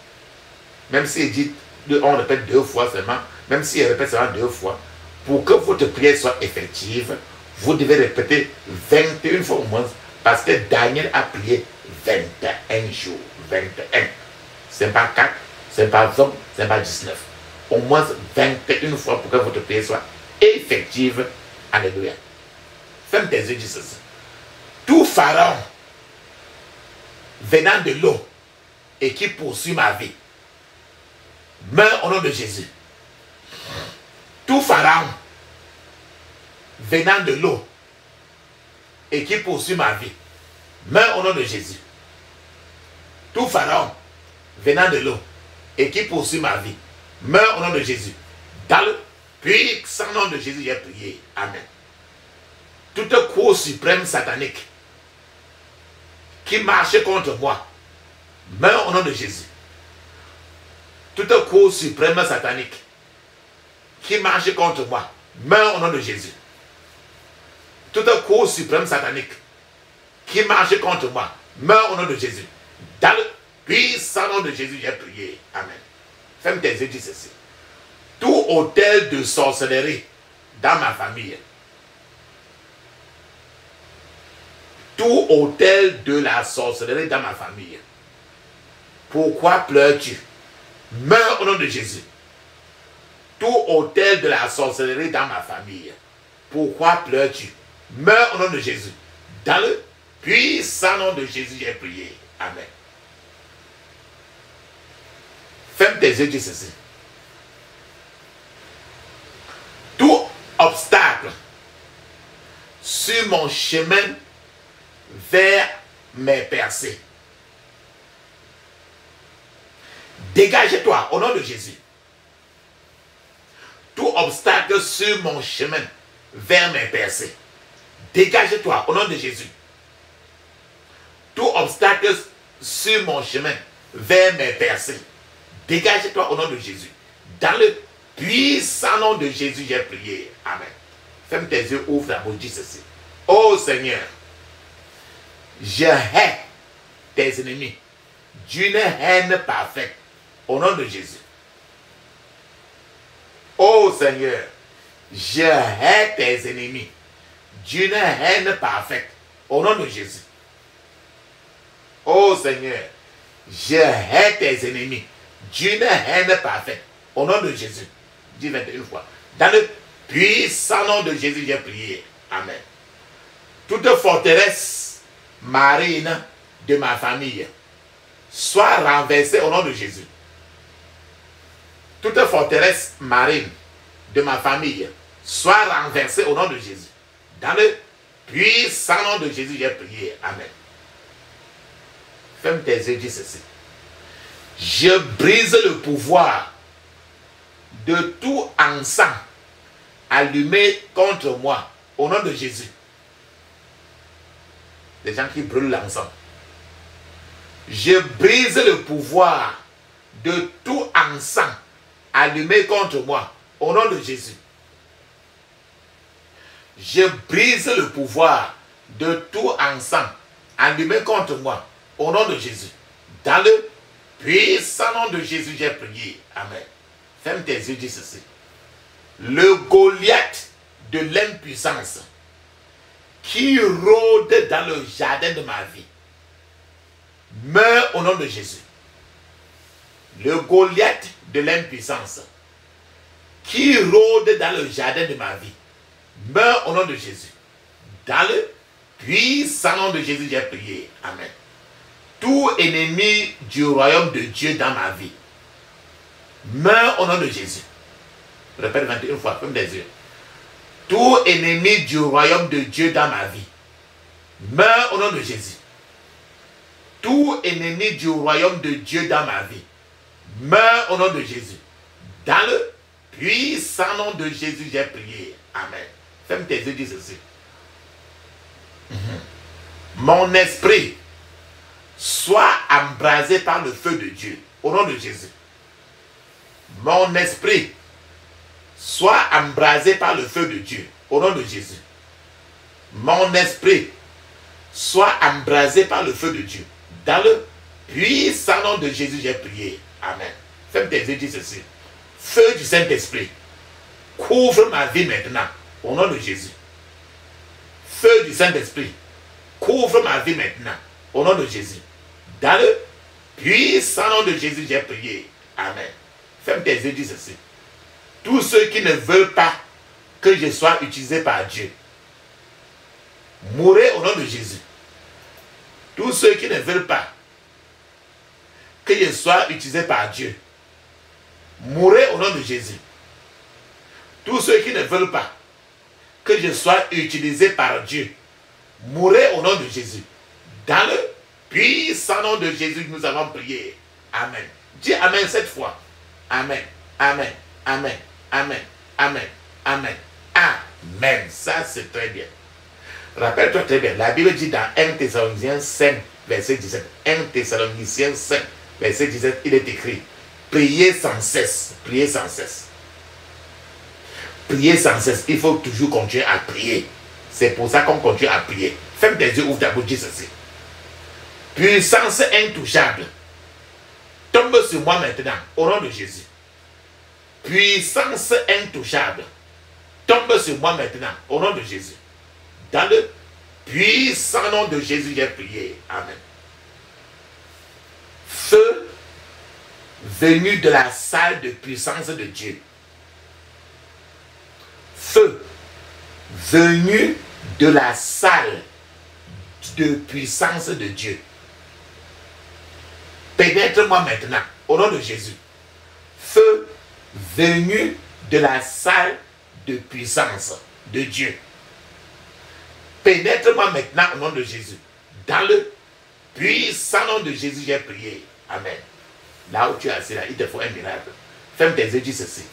Même s'il dit, on répète 2 fois seulement, même s'il répète seulement 2 fois, pour que votre prière soit effective, vous devez répéter 21 fois au moins, parce que Daniel a prié 21 jours. 21. Ce n'est pas 4, ce n'est pas 20, ce n'est pas 19. Au moins 21 fois pour que votre prière soit effective. Alléluia. Ferme tes yeux, dis ceci. Tout pharaon venant de l'eau et qui poursuit ma vie, meurt au nom de Jésus. Tout pharaon venant de l'eau et qui poursuit ma vie, meurt au nom de Jésus. Tout pharaon venant de l'eau et qui poursuit ma vie, meurt au nom de Jésus. Dans le puissant nom de Jésus, j'ai prié. Amen. Toute cour suprême satanique qui marche contre moi, meurt au nom de Jésus. Toute cour suprême satanique qui marche contre moi, meurt au nom de Jésus. Toute cour suprême satanique qui marche contre moi, meurt au nom de Jésus. Dans le puissant nom de Jésus, j'ai prié. Amen. Ferme tes yeux, dis ceci. Tout hôtel de sorcellerie dans ma famille, tout hôtel de la sorcellerie dans ma famille, pourquoi pleures-tu? Meurs au nom de Jésus. Tout hôtel de la sorcellerie dans ma famille, pourquoi pleures-tu? Meurs au nom de Jésus. Dans le puissant nom de Jésus, j'ai prié. Amen. Ferme tes yeux, dis ceci. Tout obstacle sur mon chemin vers mes percées, dégage-toi au nom de Jésus. Tout obstacle sur mon chemin vers mes percées, dégage-toi au nom de Jésus. Tout obstacle sur mon chemin vers mes percées, dégage-toi au nom de Jésus. Dans le puissant nom de Jésus, j'ai prié. Amen. Ferme tes yeux, ouvre la bouche, dis ceci. Oh Seigneur, je hais tes ennemis d'une haine parfaite. Au nom de Jésus. Ô Seigneur, je hais tes ennemis d'une haine parfaite. Au nom de Jésus. Ô Seigneur, je hais tes ennemis d'une haine parfaite. Au nom de Jésus. Dis 21 fois. Dans le puissant nom de Jésus, j'ai prié. Amen. Toute forteresse marine de ma famille soit renversée au nom de Jésus. Toute forteresse marine de ma famille soit renversée au nom de Jésus. Dans le puissant nom de Jésus, j'ai prié. Amen. Ferme tes yeux, dis ceci. Je brise le pouvoir de tout encens allumé contre moi au nom de Jésus. Les gens qui brûlent l'encens. Je brise le pouvoir de tout encens allumé contre moi au nom de Jésus. Je brise le pouvoir de tout encens allumé contre moi au nom de Jésus. Dans le puissant nom de Jésus, j'ai prié. Amen. Ferme tes yeux, dis ceci. Le Goliath de l'impuissance qui rôde dans le jardin de ma vie meurt au nom de Jésus. Le Goliath de l'impuissance qui rôde dans le jardin de ma vie meurt au nom de Jésus. Dans le puissant nom de Jésus, j'ai prié. Amen. Tout ennemi du royaume de Dieu dans ma vie meurt au nom de Jésus. Répète 21 fois, ferme les yeux. Tout ennemi du royaume de Dieu dans ma vie meurt au nom de Jésus. Tout ennemi du royaume de Dieu dans ma vie meurt au nom de Jésus. Dans le puissant nom de Jésus, j'ai prié. Amen. Ferme tes yeux, dis ceci. Mon esprit soit embrasé par le feu de Dieu au nom de Jésus. Mon esprit soit embrasé par le feu de Dieu au nom de Jésus. Mon esprit soit embrasé par le feu de Dieu. Dans le puissant nom de Jésus, j'ai prié. Amen. Ferme tes yeux, dis ceci. Feu du Saint-Esprit, couvre ma vie maintenant au nom de Jésus. Feu du Saint-Esprit, couvre ma vie maintenant au nom de Jésus. Dans le puissant nom de Jésus, j'ai prié. Amen. Ferme tes yeux, dis ceci. Tous ceux qui ne veulent pas que je sois utilisé par Dieu, mourrez au nom de Jésus. Tous ceux qui ne veulent pas que je sois utilisé par Dieu, mourrez au nom de Jésus. Tous ceux qui ne veulent pas que je sois utilisé par Dieu, mourrez au nom de Jésus. Dans le puissant nom de Jésus, nous avons prié. Amen. Dis Amen 7 fois. Amen. Amen. Amen. Amen. Amen. Amen. Amen. Ça, c'est très bien. Rappelle-toi très bien. La Bible dit dans 1 Thessaloniciens 5, verset 17. 1 Thessaloniciens 5, verset 17, il est écrit: priez sans cesse. Priez sans cesse. Priez sans cesse. Il faut toujours continuer à prier. C'est pour ça qu'on continue à prier. Ferme tes yeux, ouvre ta bouche, dis ceci. Puissance intouchable, tombe sur moi maintenant, au nom de Jésus. Puissance intouchable, tombe sur moi maintenant, au nom de Jésus. Dans le puissant nom de Jésus, j'ai prié. Amen. Feu venu de la salle de puissance de Dieu. Feu venu de la salle de puissance de Dieu. Pénètre-moi maintenant, au nom de Jésus. Feu venu de la salle de puissance de Dieu. Pénètre-moi maintenant au nom de Jésus. Dans le puissant nom de Jésus, j'ai prié. Amen. Là où tu es assis, là, il te faut un miracle. Ferme tes yeux, dis ceci.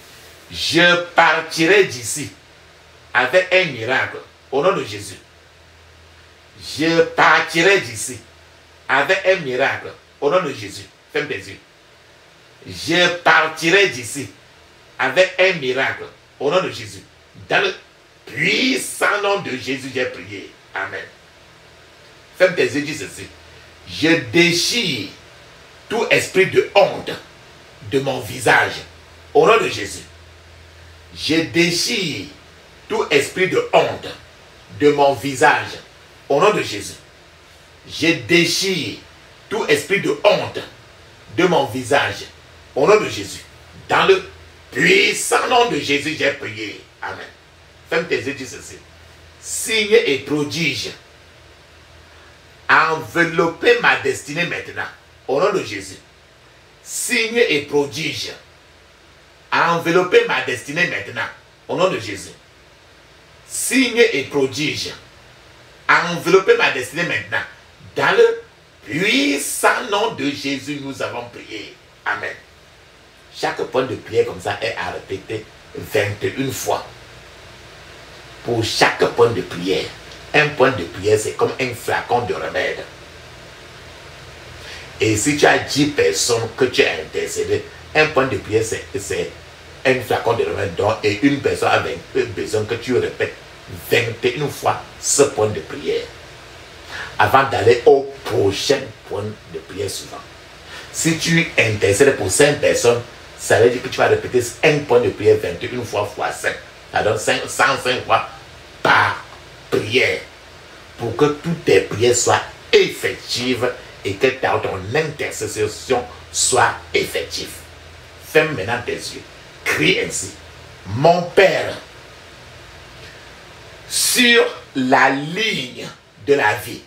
Je partirai d'ici avec un miracle au nom de Jésus. Je partirai d'ici avec un miracle au nom de Jésus. Ferme tes yeux. Je partirai d'ici avec un miracle au nom de Jésus. Dans le puissant nom de Jésus, j'ai prié. Amen. Ferme tes yeux, dis ceci. Je déchire tout esprit de honte de mon visage au nom de Jésus. Je déchire tout esprit de honte de mon visage au nom de Jésus. Je déchire tout esprit de honte de mon visage au nom de Jésus. Dans le puissant nom de Jésus, j'ai prié. Amen. Ferme tes yeux, dis ceci. Signe et prodige, enveloppez ma destinée maintenant au nom de Jésus. Signe et prodige, enveloppez ma destinée maintenant au nom de Jésus. Signe et prodige, enveloppez ma destinée maintenant. Dans le puissant nom de Jésus, nous avons prié. Amen. Chaque point de prière comme ça est à répéter 21 fois. Pour chaque point de prière. Un point de prière, c'est comme un flacon de remède. Et si tu as 10 personnes que tu as intercédées, un point de prière, c'est un flacon de remède. Et une personne a besoin que tu répètes 21 fois ce point de prière. Avant d'aller au prochain point de prière suivant. Si tu intercèdes pour 5 personnes, ça veut dire que tu vas répéter un point de prière 21 fois fois 5. Ça donne 105 fois par prière. Pour que toutes tes prières soient effectives et que ton intercession soit effective. Ferme maintenant tes yeux. Crie ainsi. Mon Père, sur la ligne de la vie,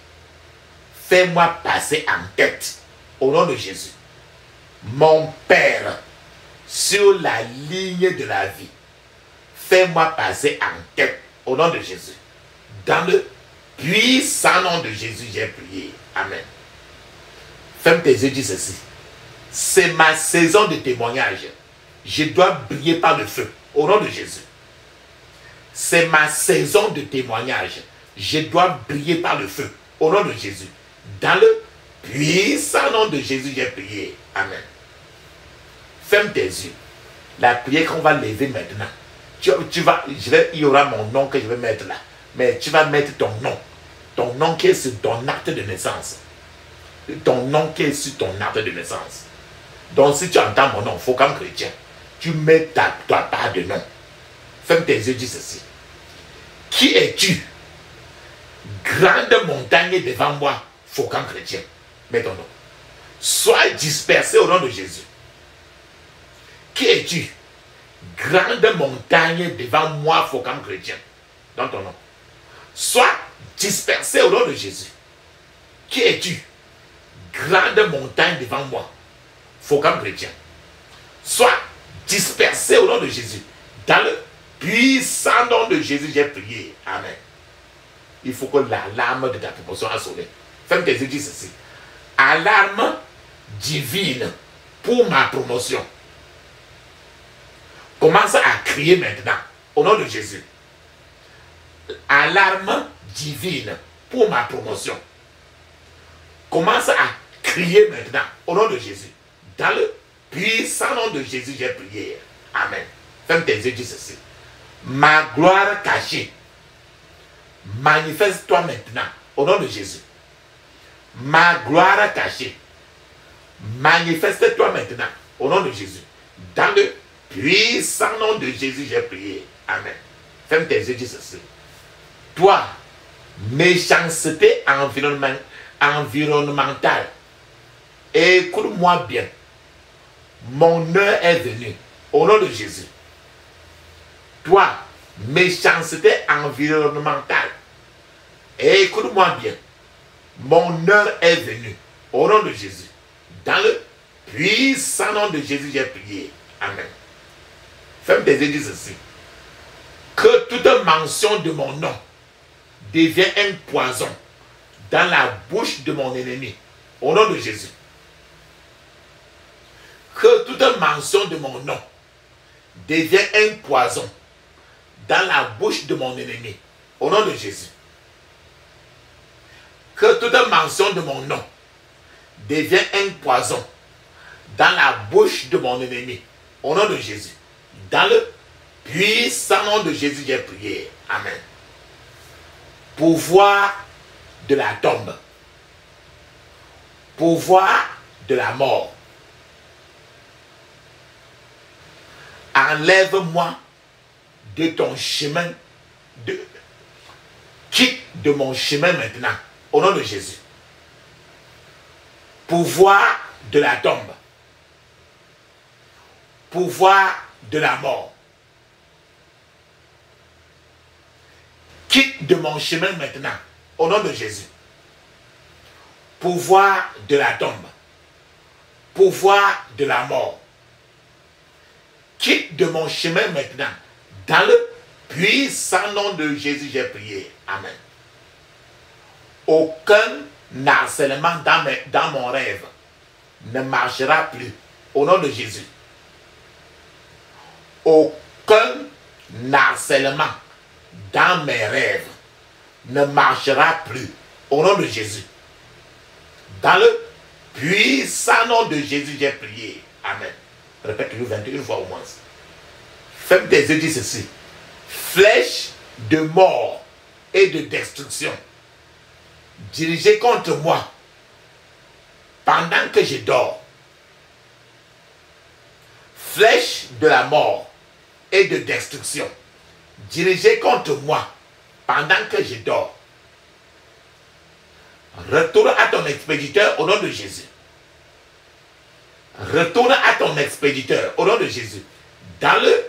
fais-moi passer en tête au nom de Jésus. Mon Père, sur la ligne de la vie, fais-moi passer en tête au nom de Jésus. Dans le puissant nom de Jésus, j'ai prié. Amen. Ferme tes yeux, dis ceci. C'est ma saison de témoignage. Je dois briller par le feu au nom de Jésus. C'est ma saison de témoignage. Je dois briller par le feu au nom de Jésus. Dans le puissant nom de Jésus, j'ai prié. Amen. Ferme tes yeux. La prière qu'on va lever maintenant. Il y aura mon nom que je vais mettre là. Mais tu vas mettre ton nom. Ton nom qui est sur ton acte de naissance. Ton nom qui est sur ton acte de naissance. Donc si tu entends mon nom, Focam chrétien, tu mets ta part de nom. Ferme tes yeux, dis ceci. Qui es-tu? Grande montagne devant moi, Focam chrétien. Mets ton nom. Sois dispersé au nom de Jésus. Qui es-tu? Grande montagne devant moi, Focam chrétien. Dans ton nom. Sois dispersé au nom de Jésus. Qui es-tu? Grande montagne devant moi, Focam chrétien. Sois dispersé au nom de Jésus. Dans le puissant nom de Jésus, j'ai prié. Amen. Il faut que l'alarme de ta promotion a sonné. Ferme tes yeux, dis ceci. Alarme divine pour ma promotion. Commence à crier maintenant, au nom de Jésus. Alarme divine pour ma promotion. Commence à crier maintenant, au nom de Jésus. Dans le puissant nom de Jésus, j'ai prié. Amen. Ferme tes yeux, dis ceci. Ma gloire cachée, manifeste-toi maintenant, au nom de Jésus. Ma gloire cachée, manifeste-toi maintenant, au nom de Jésus. Dans le puissant nom de Jésus, j'ai prié. Amen. Ferme tes yeux, dis ceci. Toi, méchanceté environnementale, écoute-moi bien. Mon heure est venue, au nom de Jésus. Toi, méchanceté environnementale, écoute-moi bien. Mon heure est venue, au nom de Jésus. Dans le puissant nom de Jésus, j'ai prié. Amen. Ferme tes yeux, dis ceci. Que toute mention de mon nom devient un poison dans la bouche de mon ennemi, au nom de Jésus. Que toute mention de mon nom devient un poison dans la bouche de mon ennemi, au nom de Jésus. Que toute mention de mon nom devient un poison dans la bouche de mon ennemi, au nom de Jésus. Dans le puissant nom de Jésus, j'ai prié. Amen. Pouvoir de la tombe. Pouvoir de la mort. Enlève-moi de ton chemin, quitte de mon chemin maintenant, au nom de Jésus. Pouvoir de la tombe, pouvoir de la mort, quitte de mon chemin maintenant, au nom de Jésus. Pouvoir de la tombe, pouvoir de la mort, quitte de mon chemin maintenant. Dans le puissant nom de Jésus, j'ai prié. Amen. Aucun harcèlement dans mon rêve ne marchera plus. Au nom de Jésus. Aucun harcèlement dans mes rêves ne marchera plus. Au nom de Jésus. Dans le puissant nom de Jésus, j'ai prié. Amen. Répète-le 21 fois au moins. Ferme tes yeux, dis ceci. Flèche de mort et de destruction dirigée contre moi pendant que je dors. Flèche de la mort et de destruction dirigée contre moi pendant que je dors. Retourne à ton expéditeur au nom de Jésus. Retourne à ton expéditeur au nom de Jésus. Dans le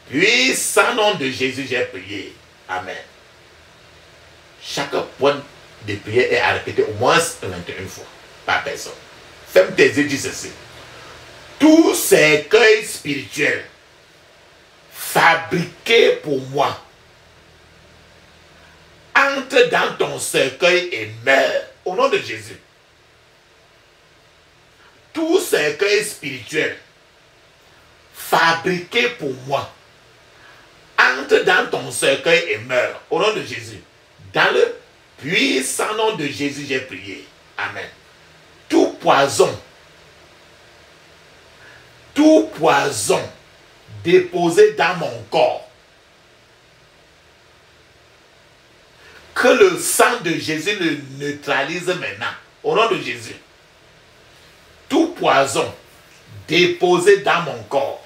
puissant nom de Jésus, j'ai prié. Amen. Chaque point de prière est à répéter au moins 21 fois par personne. Ferme tes yeux, dis ceci. Tout cercueil spirituel fabriqué pour moi entre dans ton cercueil et meurt au nom de Jésus. Tout cercueil spirituel fabriqué pour moi entre dans ton cercueil et meurt au nom de Jésus. Dans le puissant nom de Jésus, j'ai prié. Amen. Tout poison déposé dans mon corps, que le sang de Jésus le neutralise maintenant, au nom de Jésus. Tout poison déposé dans mon corps,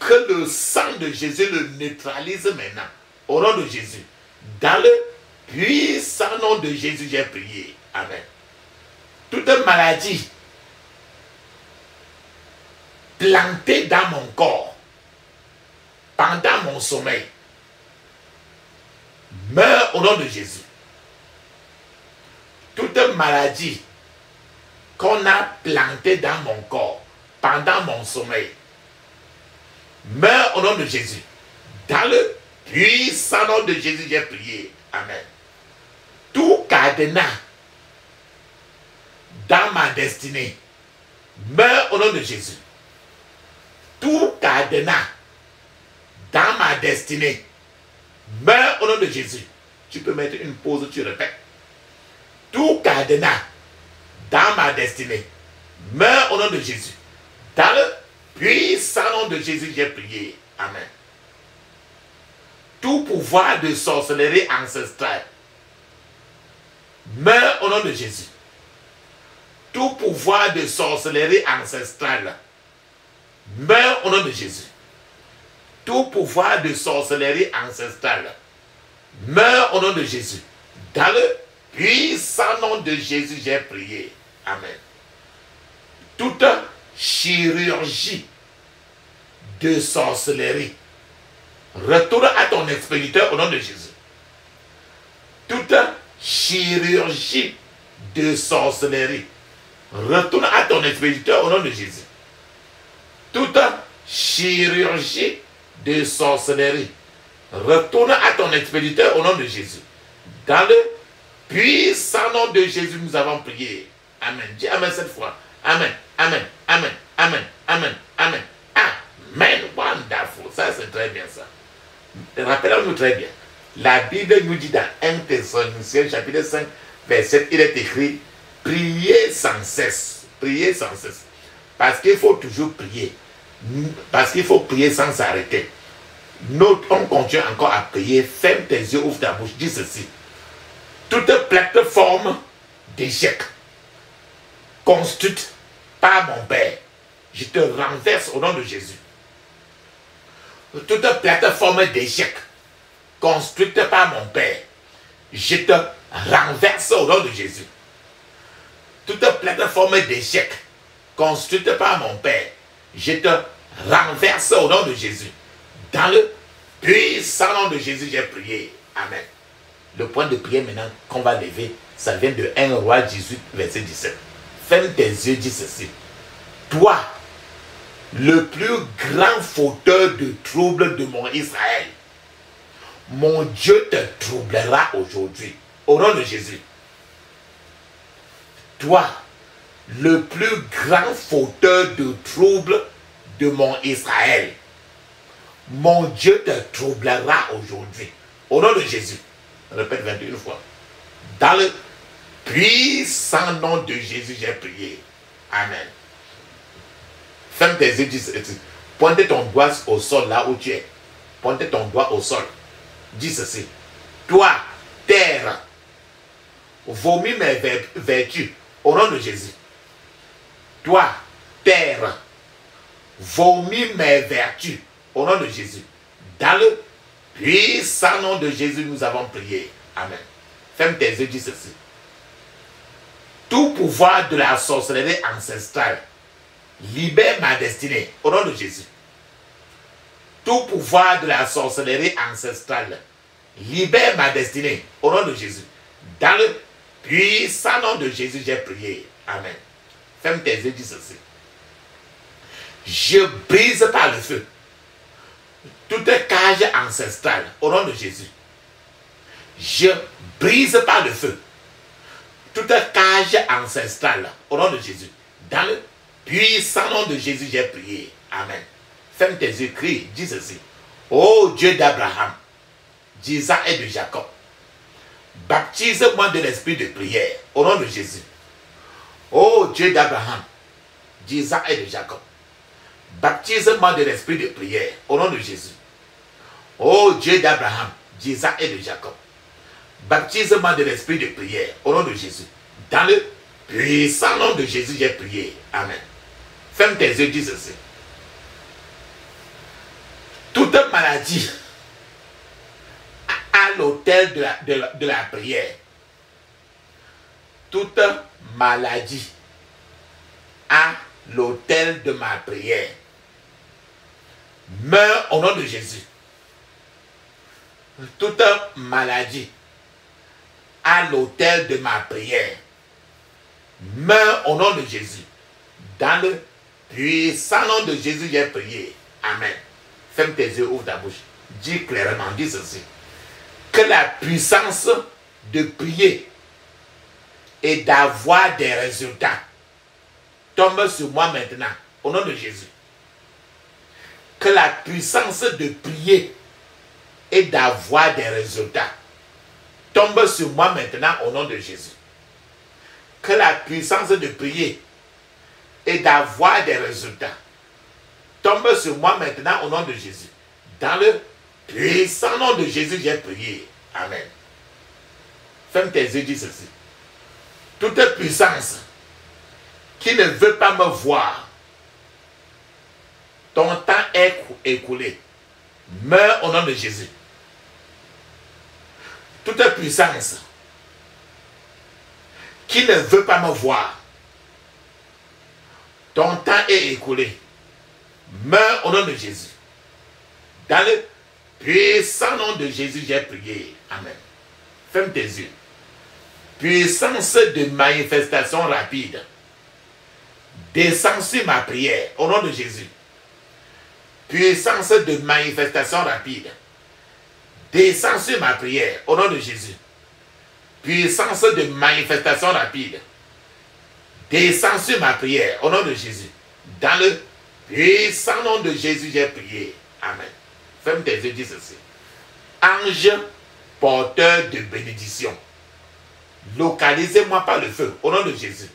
que le sang de Jésus le neutralise maintenant, au nom de Jésus. Dans le puissant nom de Jésus, j'ai prié. Amen. Toute maladie plantée dans mon corps pendant mon sommeil meurt au nom de Jésus. Toute maladie qu'on a plantée dans mon corps pendant mon sommeil meurt au nom de Jésus. Dans le puissant nom de Jésus, j'ai prié. Amen. Tout cadenas dans ma destinée meurt au nom de Jésus. Tout cadenas dans ma destinée meurt au nom de Jésus. Tu peux mettre une pause, tu répètes. Tout cadenas dans ma destinée meurt au nom de Jésus. Dans le puissant nom de Jésus, j'ai prié. Amen. Tout pouvoir de sorcellerie ancestrale meurt au nom de Jésus. Tout pouvoir de sorcellerie ancestrale meurt au nom de Jésus. Tout pouvoir de sorcellerie ancestrale meurt au nom de Jésus. Dans le puissant nom de Jésus, j'ai prié. Amen. Toute chirurgie de sorcellerie retourne à ton expéditeur au nom de Jésus. Toute chirurgie de sorcellerie retourne à ton expéditeur au nom de Jésus. Toute chirurgie de sorcellerie retourne à ton expéditeur au nom de Jésus. Dans le puissant nom de Jésus, nous avons prié. Amen. Dis Amen cette fois. Amen. Amen. Amen. Amen. Amen. Amen. Amen. Wonderful. Ça, c'est très bien ça. Rappelons-nous très bien. La Bible nous dit dans 1 Thessaloniciens chapitre 5, verset 7, il est écrit priez sans cesse. Priez sans cesse. Parce qu'il faut toujours prier. Parce qu'il faut prier sans s'arrêter. On continue encore à prier. Ferme tes yeux, ouvre ta bouche. Dis ceci. Toute plateforme d'échec construite par mon Père, je te renverse au nom de Jésus. toute plateforme d'échec construite par mon Père, je te renverse au nom de Jésus. Toute plateforme d'échec construite par mon Père, je te renverse au nom de Jésus. Dans le puissant nom de Jésus, j'ai prié. Amen. Le point de prière maintenant qu'on va lever, ça vient de 1 Roi 18, verset 17. Ferme tes yeux, dis ceci. Toi, le plus grand fauteur de troubles de mon Israël, mon Dieu te troublera aujourd'hui. Au nom de Jésus. Toi, le plus grand fauteur de troubles de mon Israël, mon Dieu te troublera aujourd'hui. Au nom de Jésus. Répète 21 fois. Dans le puissant nom de Jésus, j'ai prié. Amen. Ferme tes yeux. Pointe ton doigt au sol là où tu es. Pointe ton doigt au sol. Dis ceci. Toi, terre, vomis mes vertus. Au nom de Jésus. Toi, terre, vomis mes vertus. Au nom de Jésus. Dans le puissant nom de Jésus, nous avons prié. Amen. Ferme tes yeux, dis ceci. Tout pouvoir de la sorcellerie ancestrale libère ma destinée. Au nom de Jésus. Tout pouvoir de la sorcellerie ancestrale libère ma destinée. Au nom de Jésus. Dans le puissant nom de Jésus, j'ai prié. Amen. Ferme tes yeux, dis ceci. Je brise par le feu toute cage ancestrale au nom de Jésus. Je brise par le feu toute cage ancestrale au nom de Jésus. Dans le puissant nom de Jésus, j'ai prié. Amen. Ferme tes yeux, crie, dis ceci. Ô Dieu d'Abraham, d'Isaac et de Jacob, baptise-moi de l'esprit de prière au nom de Jésus. Ô Dieu d'Abraham, d'Isaac et de Jacob, baptise-moi de l'esprit de prière au nom de Jésus. Ô Dieu d'Abraham, d'Isaac et de Jacob, baptise-moi de l'esprit de prière au nom de Jésus. Dans le puissant nom de Jésus, j'ai prié. Amen. Ferme tes yeux, dis ceci. Toute maladie à l'autel de la prière, toute maladie à l'autel de ma prière, meurs au nom de Jésus. Toute maladie à l'autel de ma prière, meurs au nom de Jésus. Dans le puissant nom de Jésus, j'ai prié. Amen. Ferme tes yeux, ouvre ta bouche. Dis clairement, dis ceci. Que la puissance de prier et d'avoir des résultats tombe sur moi maintenant, au nom de Jésus. Que la puissance de prier et d'avoir des résultats tombe sur moi maintenant, au nom de Jésus. Que la puissance de prier et d'avoir des résultats tombe sur moi maintenant, au nom de Jésus. Dans le puissant nom de Jésus, j'ai prié. Amen. Ferme tes yeux, dis ceci. Toute puissance qui ne veut pas me voir, ton temps est écoulé. Meurs au nom de Jésus. Toute puissance qui ne veut pas me voir, ton temps est écoulé. Meurs au nom de Jésus. Dans le puissant nom de Jésus, j'ai prié. Amen. Ferme tes yeux. Puissance de manifestation rapide. Descends sur ma prière au nom de Jésus. Puissance de manifestation rapide. Descends sur ma prière au nom de Jésus. Puissance de manifestation rapide. Descends sur ma prière au nom de Jésus. Dans le puissant nom de Jésus, j'ai prié. Amen. Ferme tes yeux, dis ceci. Ange porteur de bénédiction, localisez-moi par le feu au nom de Jésus.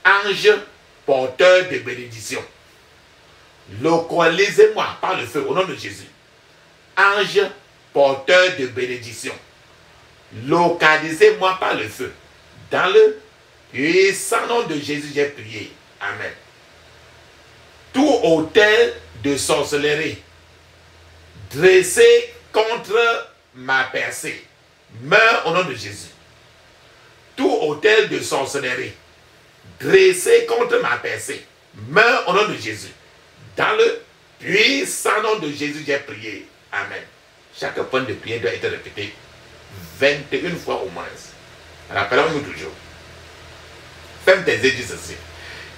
Ange porteur de bénédiction, localisez-moi par le feu au nom de Jésus. Ange porteur de bénédiction, localisez-moi par le feu. Dans le puissant nom de Jésus, j'ai prié. Amen. Tout autel de sorcellerie dressé contre ma percée, meurt au nom de Jésus. Tout autel de sorcellerie, dressé contre ma percée, meurt au nom de Jésus. Dans le puissant nom de Jésus, j'ai prié. Amen. Chaque point de prière doit être répété 21 fois au moins. Rappelons-nous toujours. Femme tes yeux, dis ceci.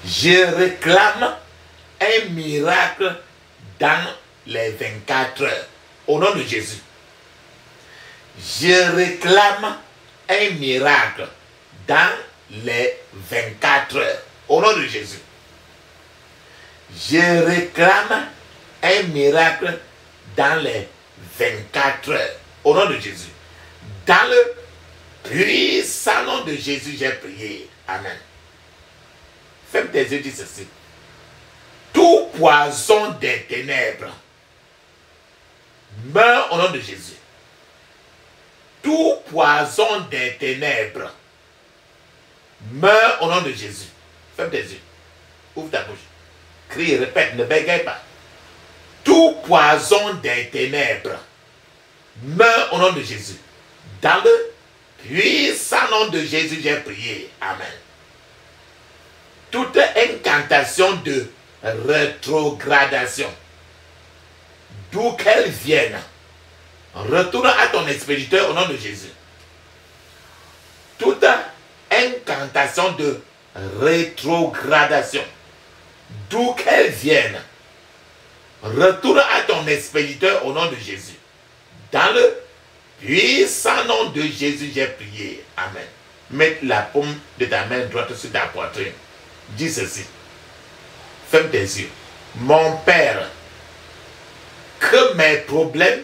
Je réclame un miracle dans les 24 heures. Au nom de Jésus. Je réclame un miracle dans les 24 heures. Au nom de Jésus. Je réclame un miracle dans les 24 heures. Au nom de Jésus. Dans le puissant nom de Jésus, j'ai prié. Amen. Ferme tes yeux, dis ceci. Tout poison des ténèbres meurt au nom de Jésus. Tout poison des ténèbres meurt au nom de Jésus. Ferme tes yeux. Ouvre ta bouche. Crie, répète, ne bégaye pas. Tout poison des ténèbres meurt au nom de Jésus. Dans le puissant nom de Jésus, j'ai prié. Amen. Toute incantation de rétrogradation, d'où qu'elle vienne, retourne à ton expéditeur au nom de Jésus. Toute incantation de rétrogradation, d'où qu'elle vienne, retourne à ton expéditeur au nom de Jésus. Dans le puissant nom de Jésus, j'ai prié. Amen. Mets la paume de ta main droite sur ta poitrine. Dis ceci. Ferme tes yeux. Mon Père, que mes problèmes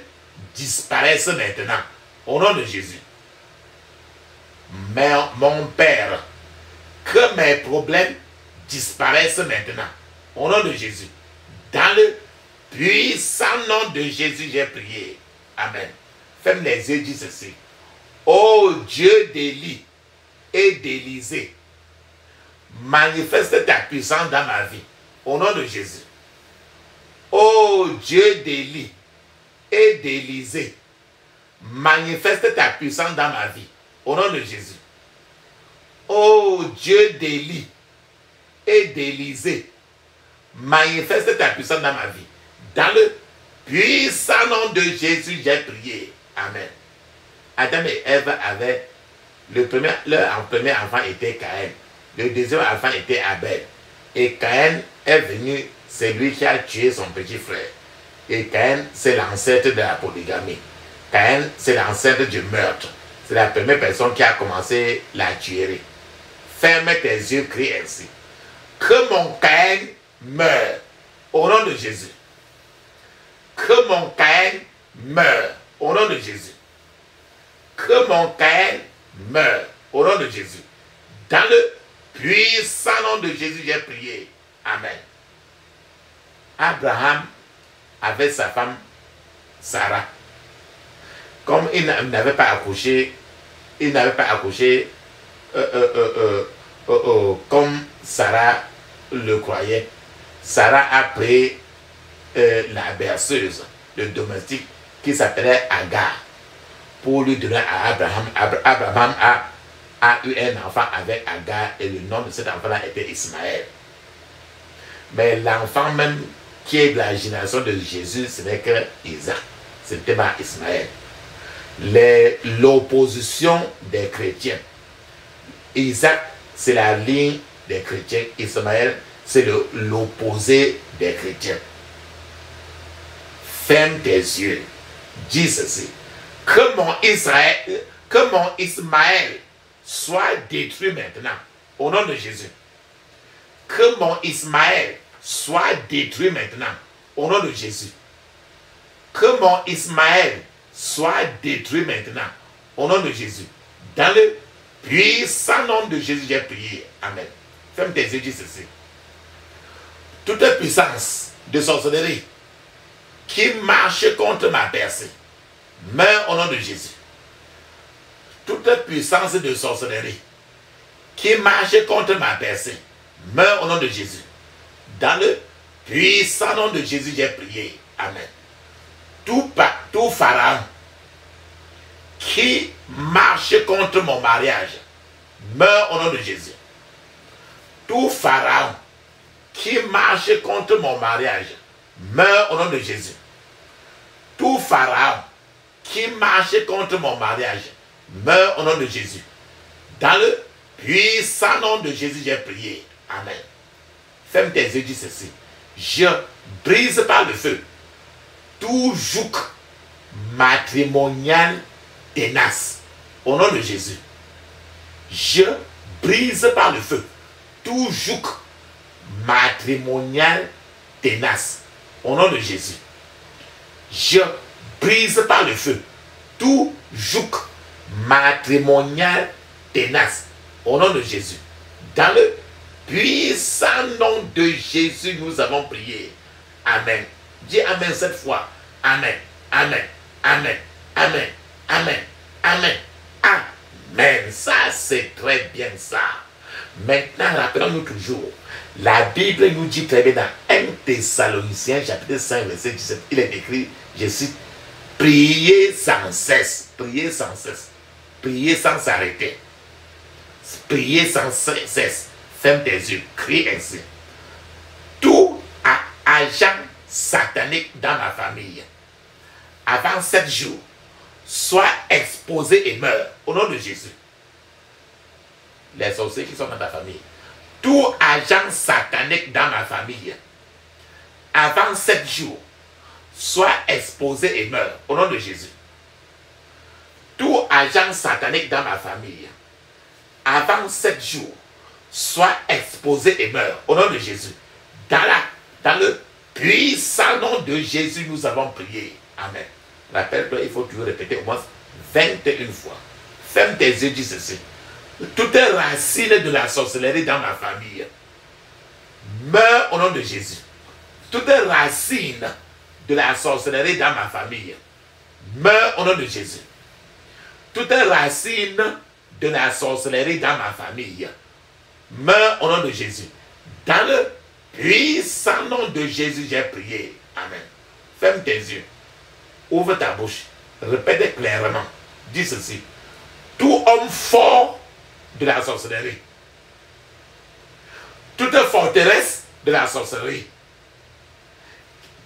disparaissent maintenant. Au nom de Jésus. Mais mon Père, que mes problèmes disparaissent maintenant. Au nom de Jésus. Dans le puissant nom de Jésus, j'ai prié. Amen. Ferme les yeux, dis ceci. Ô Dieu d'Élie et d'Élisée, manifeste ta puissance dans ma vie. Au nom de Jésus. Ô Dieu d'Élie et d'Élisée, manifeste ta puissance dans ma vie. Au nom de Jésus. Ô Dieu d'Élie et d'Élisée, manifeste ta puissance dans ma vie. Dans le puissant nom de Jésus, j'ai prié. Amen. Adam et Ève avaient leur premier enfant était Caïn. Le deuxième enfant était Abel. Et Caïn est venu, c'est lui qui a tué son petit frère. Et Caïn, c'est l'ancêtre de la polygamie. Caïn, c'est l'ancêtre du meurtre. C'est la première personne qui a commencé la tuerie. Ferme tes yeux, crie ainsi. Que mon Caïn meure au nom de Jésus. Que mon Caïn meure au nom de Jésus. Que mon Caïn meure au nom de Jésus. Dans le puissant nom de Jésus, j'ai prié. Amen. Abraham avait sa femme Sarah. Comme il n'avait pas accouché, comme Sarah le croyait. Sarah a pris la berceuse, le domestique, qui s'appelait Agar, pour lui donner à Abraham. Abraham a eu un enfant avec Agar et le nom de cet enfant-là était Ismaël. Mais l'enfant même qui est de la génération de Jésus, ce n'est que Isaac. Ce n'était pas Ismaël. L'opposition des chrétiens. Isaac, c'est la ligne des chrétiens. Ismaël, c'est l'opposé des chrétiens. Ferme tes yeux. Dis ceci. Que mon Ismaël soit détruit maintenant. Au nom de Jésus. Que mon Ismaël soit détruit maintenant. Au nom de Jésus. Que mon Ismaël soit détruit maintenant. Au nom de Jésus. Dans le puissant nom de Jésus, j'ai prié. Amen. Ferme tes yeux, dis ceci. Toute puissance de sorcellerie qui marche contre ma percée meurt au nom de Jésus. Toute puissance de sorcellerie qui marche contre ma percée meurt au nom de Jésus. Dans le puissant nom de Jésus, j'ai prié. Amen. tout pharaon qui marche contre mon mariage meurt au nom de Jésus. Tout pharaon qui marche contre mon mariage meurt au nom de Jésus. Tout pharaon qui marche contre mon mariage meurt au nom de Jésus. Dans le puissant nom de Jésus, j'ai prié. Amen. Ferme tes yeux, dis ceci. Je brise par le feu tout joug matrimonial ténace. Au nom de Jésus. Je brise par le feu tout joug matrimonial ténace. Au nom de Jésus. Je brise par le feu tout joug matrimonial ténace. Au nom de Jésus. Dans le puissant nom de Jésus, nous avons prié. Amen. Dis Amen cette fois. Amen. Amen. Amen. Amen. Amen. Amen. Amen. Ça, c'est très bien ça. Maintenant, rappelons-nous toujours. La Bible nous dit très bien dans 1 Thessaloniciens, chapitre 5, verset 17. Il est écrit, je cite, priez sans cesse. Priez sans cesse. Priez sans s'arrêter. Priez sans cesse. Ferme tes yeux. Crie ainsi. Tout agent satanique dans ma famille, avant 7 jours, soit exposé et meurt. Au nom de Jésus. Les sorciers qui sont dans ta famille. Tout agent satanique dans ma famille, avant 7 jours, soit exposé et meurt. Au nom de Jésus. Tout agent satanique dans ma famille, avant 7 jours, soit exposé et meurt. Au nom de Jésus. Dans le puissant nom de Jésus, nous avons prié. Amen. Rappelle-toi, il faut toujours répéter au moins 21 fois. Ferme tes yeux, dis ceci. Toute racine de la sorcellerie dans ma famille meurt au nom de Jésus. Toute racine de la sorcellerie dans ma famille meurt au nom de Jésus. Toute racine de la sorcellerie dans ma famille meurt au nom de Jésus. Dans le puissant nom de Jésus, j'ai prié. Amen. Ferme tes yeux. Ouvre ta bouche. Répète clairement. Dis ceci. Tout homme fort de la sorcellerie, toute forteresse de la sorcellerie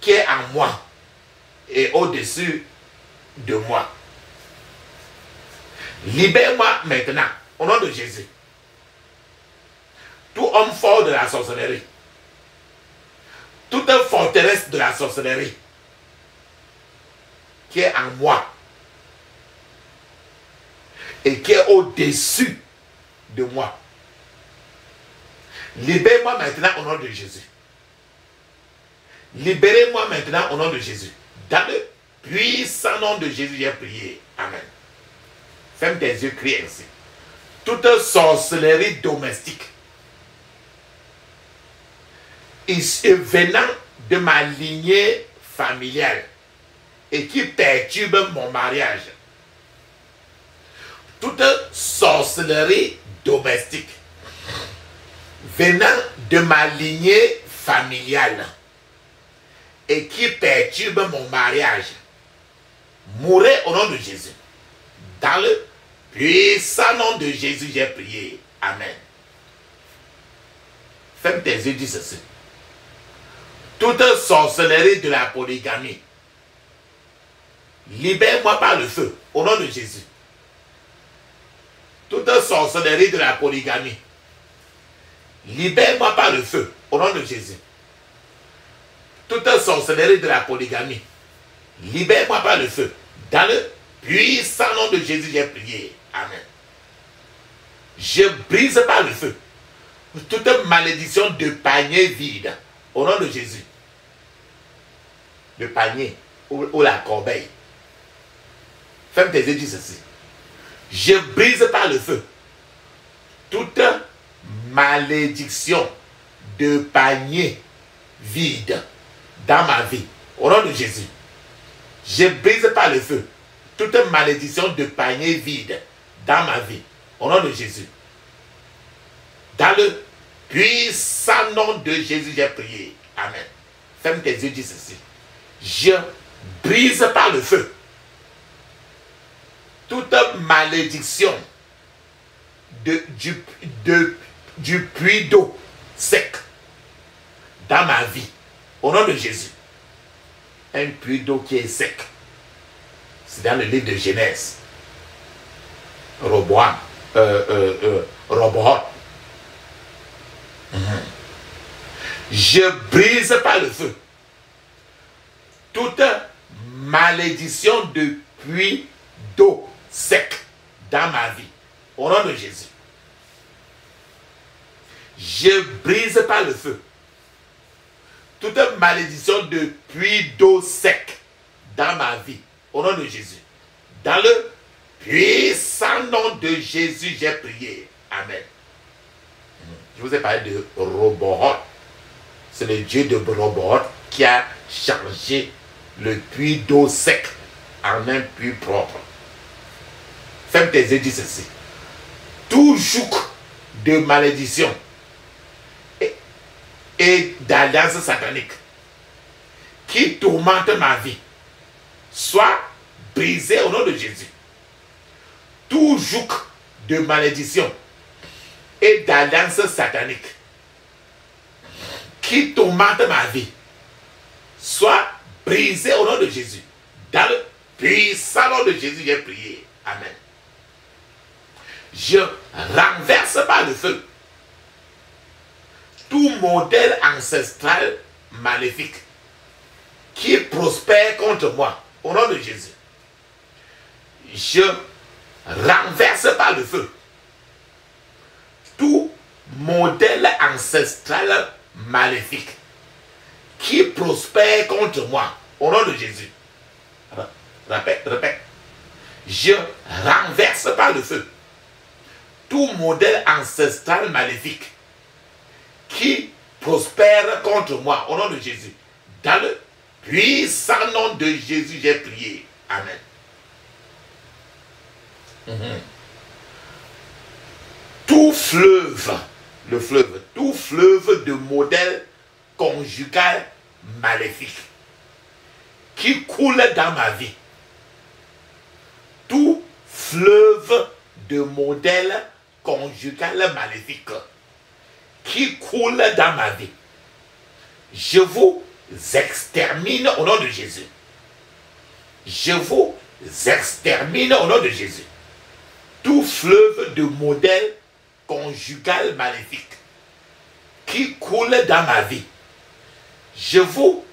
qui est en moi et au-dessus de moi, libère-moi maintenant au nom de Jésus. Tout homme fort de la sorcellerie, toute forteresse de la sorcellerie qui est en moi et qui est au-dessus de moi, libère-moi maintenant au nom de Jésus. Libérez-moi maintenant au nom de Jésus. Dans le puissant nom de Jésus, j'ai prié. Amen. Ferme tes yeux, crie ainsi. Toute sorcellerie domestique venant de ma lignée familiale et qui perturbe mon mariage. Toute sorcellerie domestique venant de ma lignée familiale et qui perturbe mon mariage, mourrez au nom de Jésus. Dans le puissant nom de Jésus, j'ai prié. Amen. Ferme tes yeux, dis ceci. Toute sorcellerie de la polygamie, libère-moi par le feu, au nom de Jésus. Toute sorcellerie de la polygamie, libère-moi par le feu, au nom de Jésus. Toute sorcellerie de la polygamie, libère-moi par le feu. Dans le puissant nom de Jésus, j'ai prié. Amen. Je brise par le feu toute malédiction de panier vide, au nom de Jésus. Le panier ou la corbeille. Ferme tes yeux, dis ceci. Je brise par le feu toute malédiction de panier vide dans ma vie, au nom de Jésus. Je brise par le feu toute malédiction de panier vide dans ma vie, au nom de Jésus. Dans le puissant nom de Jésus, j'ai prié. Amen. Ferme tes yeux, dis ceci. Je brise par le feu toute malédiction du puits d'eau sec dans ma vie. Au nom de Jésus. Un puits d'eau qui est sec. C'est dans le livre de Genèse. Roboam. Roboam. Je brise par le feu toute malédiction de puits d'eau sec dans ma vie. Au nom de Jésus. Je brise par le feu toute malédiction de puits d'eau sec dans ma vie. Au nom de Jésus. Dans le puissant nom de Jésus, j'ai prié. Amen. Je vous ai parlé de Robohot. C'est le Dieu de Robohot qui a changé le puits d'eau sec en un puits propre. Ferme tes yeux, dis ceci. Tout joug de malédiction et d'alliance satanique qui tourmente ma vie soit brisé au nom de Jésus. Tout joug de malédiction et d'alliance satanique qui tourmente ma vie soit brisé au nom de Jésus. Dans le puissant nom de Jésus, j'ai prié. Amen. Je renverse par le feu tout modèle ancestral maléfique qui prospère contre moi. Au nom de Jésus. Je renverse par le feu tout modèle ancestral maléfique qui prospère contre moi. Au nom de Jésus. Répète. Je renverse par le feu tout modèle ancestral maléfique qui prospère contre moi. Au nom de Jésus. Dans le puissant nom de Jésus, j'ai prié. Amen. Tout fleuve, tout fleuve de modèle conjugal maléfique qui coule dans ma vie. Tout fleuve de modèle conjugal maléfique qui coule dans ma vie. Je vous extermine au nom de Jésus. Je vous extermine au nom de Jésus. Tout fleuve de modèle conjugal maléfique qui coule dans ma vie. Je vous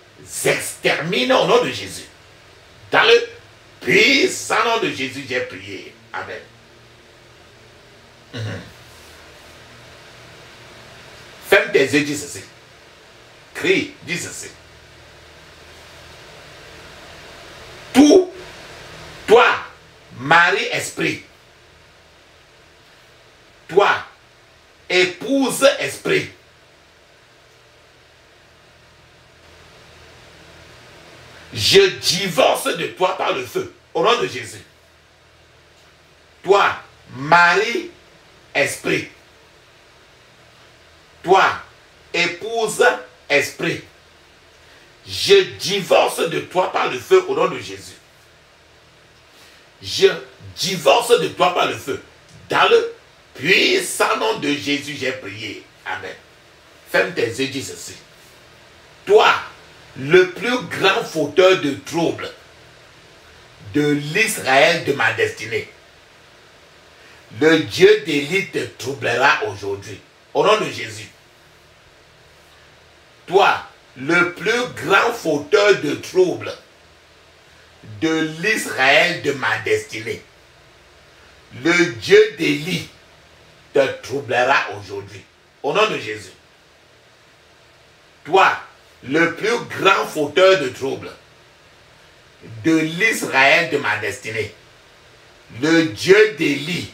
extermine au nom de Jésus. Dans le puissant nom de Jésus, j'ai prié. Amen. Ferme tes yeux, dis ceci. Crie, dis ceci. Tout, toi, mari-esprit, toi, épouse-esprit, je divorce de toi par le feu, au nom de Jésus. Toi, mari-esprit, toi, épouse-esprit, je divorce de toi par le feu au nom de Jésus. Je divorce de toi par le feu. Dans le puissant nom de Jésus, j'ai prié. Amen. Ferme tes yeux, dis ceci. Toi, le plus grand fauteur de troubles de l'Israël de ma destinée, le Dieu d'Élie te troublera aujourd'hui. Au nom de Jésus. Toi, le plus grand fauteur de troubles de l'Israël de ma destinée, le Dieu d'Élie te troublera aujourd'hui. Au nom de Jésus. Toi, le plus grand fauteur de troubles de l'Israël de ma destinée, le Dieu d'Élie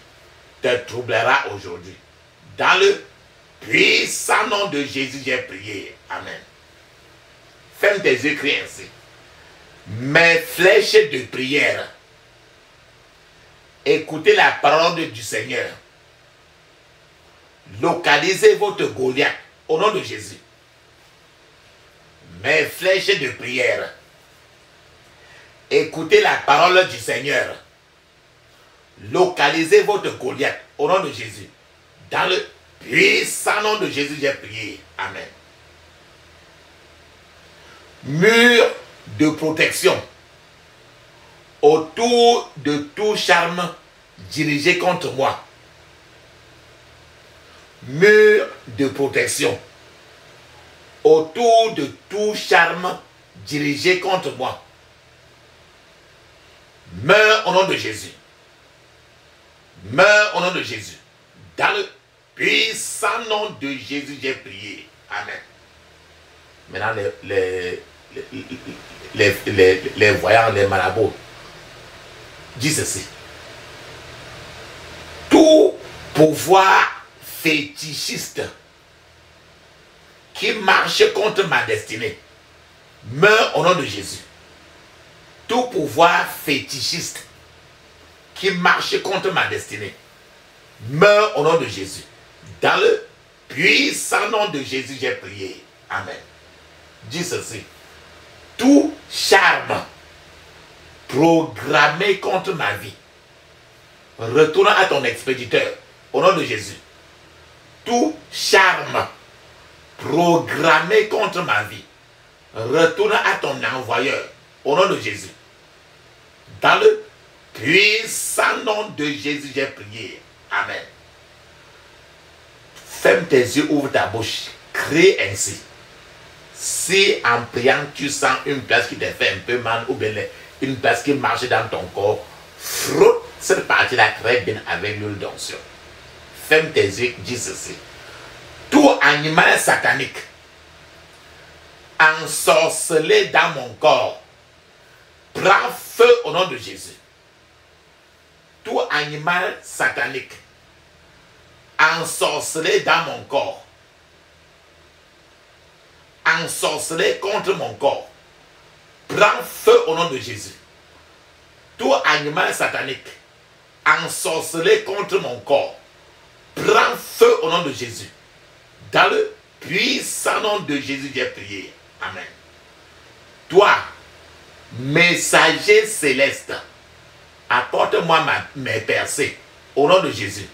te troublera aujourd'hui. Dans le puissant nom de Jésus, j'ai prié. Amen. Ferme tes yeux, crie ainsi. Mes flèches de prière, écoutez la parole du Seigneur. Localisez votre Goliath au nom de Jésus. Mes flèches de prière, Écoutez la parole du Seigneur. Localisez votre Goliath au nom de Jésus. Dans le puissant nom de Jésus, j'ai prié. Amen. Mur de protection autour de tout charme dirigé contre moi. Mur de protection autour de tout charme dirigé contre moi. Meurs au nom de Jésus. Meurs au nom de Jésus. Dans le puissant nom de Jésus, j'ai prié. Amen. Maintenant, les voyants, les marabouts, disent ceci. Tout pouvoir fétichiste qui marche contre ma destinée meurt au nom de Jésus. Tout pouvoir fétichiste qui marche contre ma destinée meurt au nom de Jésus. Dans le puissant nom de Jésus, j'ai prié. Amen. Dis ceci. Tout charme programmé contre ma vie retourne à ton expéditeur au nom de Jésus. Tout charme programmé contre ma vie retourne à ton envoyeur au nom de Jésus. Dans le puissant nom de Jésus, j'ai prié. Amen. Ferme tes yeux, ouvre ta bouche. Crie ainsi. Si en priant, tu sens une place qui te fait un peu mal ou bien une place qui marche dans ton corps, frotte cette partie-là très bien avec l'huile d'onction. Ferme tes yeux, dis ceci. Tout animal satanique ensorcelé dans mon corps prend feu au nom de Jésus. Tout animal satanique ensorcelé dans mon corps, ensorcelé contre mon corps, prend feu au nom de Jésus. Tout animal satanique ensorcelé contre mon corps, prend feu au nom de Jésus. Dans le puissant nom de Jésus, j'ai prié. Amen. Toi, messager céleste, apporte-moi mes percées au nom de Jésus.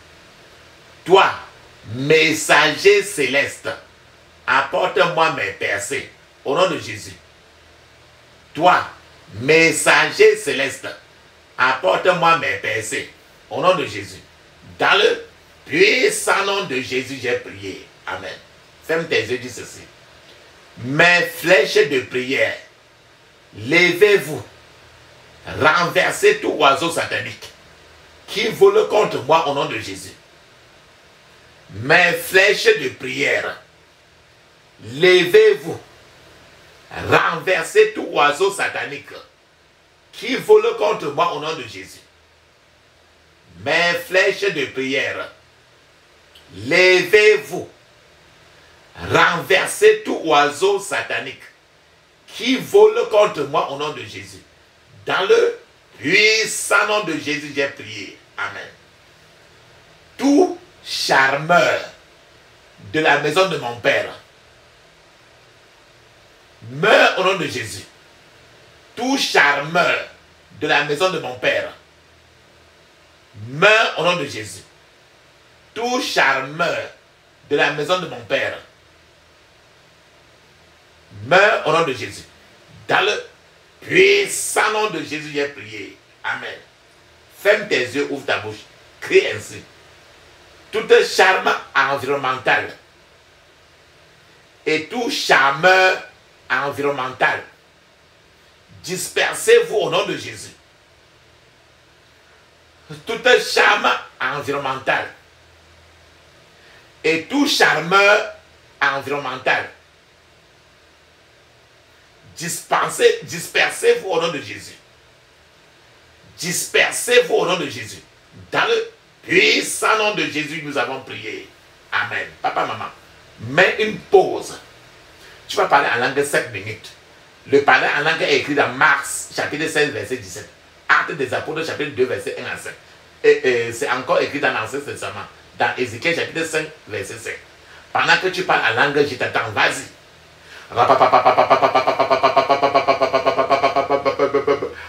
Toi, messager céleste, apporte-moi mes percées au nom de Jésus. Toi, messager céleste, apporte-moi mes percées au nom de Jésus. Dans le puissant nom de Jésus, j'ai prié. Amen. Ferme tes yeux, dis ceci. Mes flèches de prière, levez-vous, renversez tout oiseau satanique qui vole contre moi au nom de Jésus. Mes flèches de prière, levez-vous, renversez tout oiseau satanique qui vole contre moi au nom de Jésus. Mes flèches de prière, levez-vous, renversez tout oiseau satanique qui vole contre moi au nom de Jésus. Dans le puissant nom de Jésus, j'ai prié. Amen. Tout charmeur de la maison de mon Père meurt au nom de Jésus. Tout charmeur de la maison de mon Père meurt au nom de Jésus. Tout charmeur de la maison de mon Père meurt au nom de Jésus. Dans le puissant nom de Jésus, j'ai prié. Amen. Ferme tes yeux, ouvre ta bouche. Crie ainsi. Tout charme environnemental et tout charmeur environnemental, dispersez-vous au nom de Jésus. Tout charme environnemental et tout charmeur environnemental, dispersez-vous au nom de Jésus. Dispersez-vous au nom de Jésus. Dans le puissant nom de Jésus, nous avons prié. Amen. Papa, maman, mets une pause. Tu vas parler en langue 7 minutes. Le parler en langue est écrit dans Marc, chapitre 16, verset 17. Actes des Apôtres, chapitre 2, verset 1 à 5. Et c'est encore écrit dans l'Ancien Testament. Dans Ézéchiel, chapitre 5, verset 5. Pendant que tu parles en langue, je t'attends. Vas-y.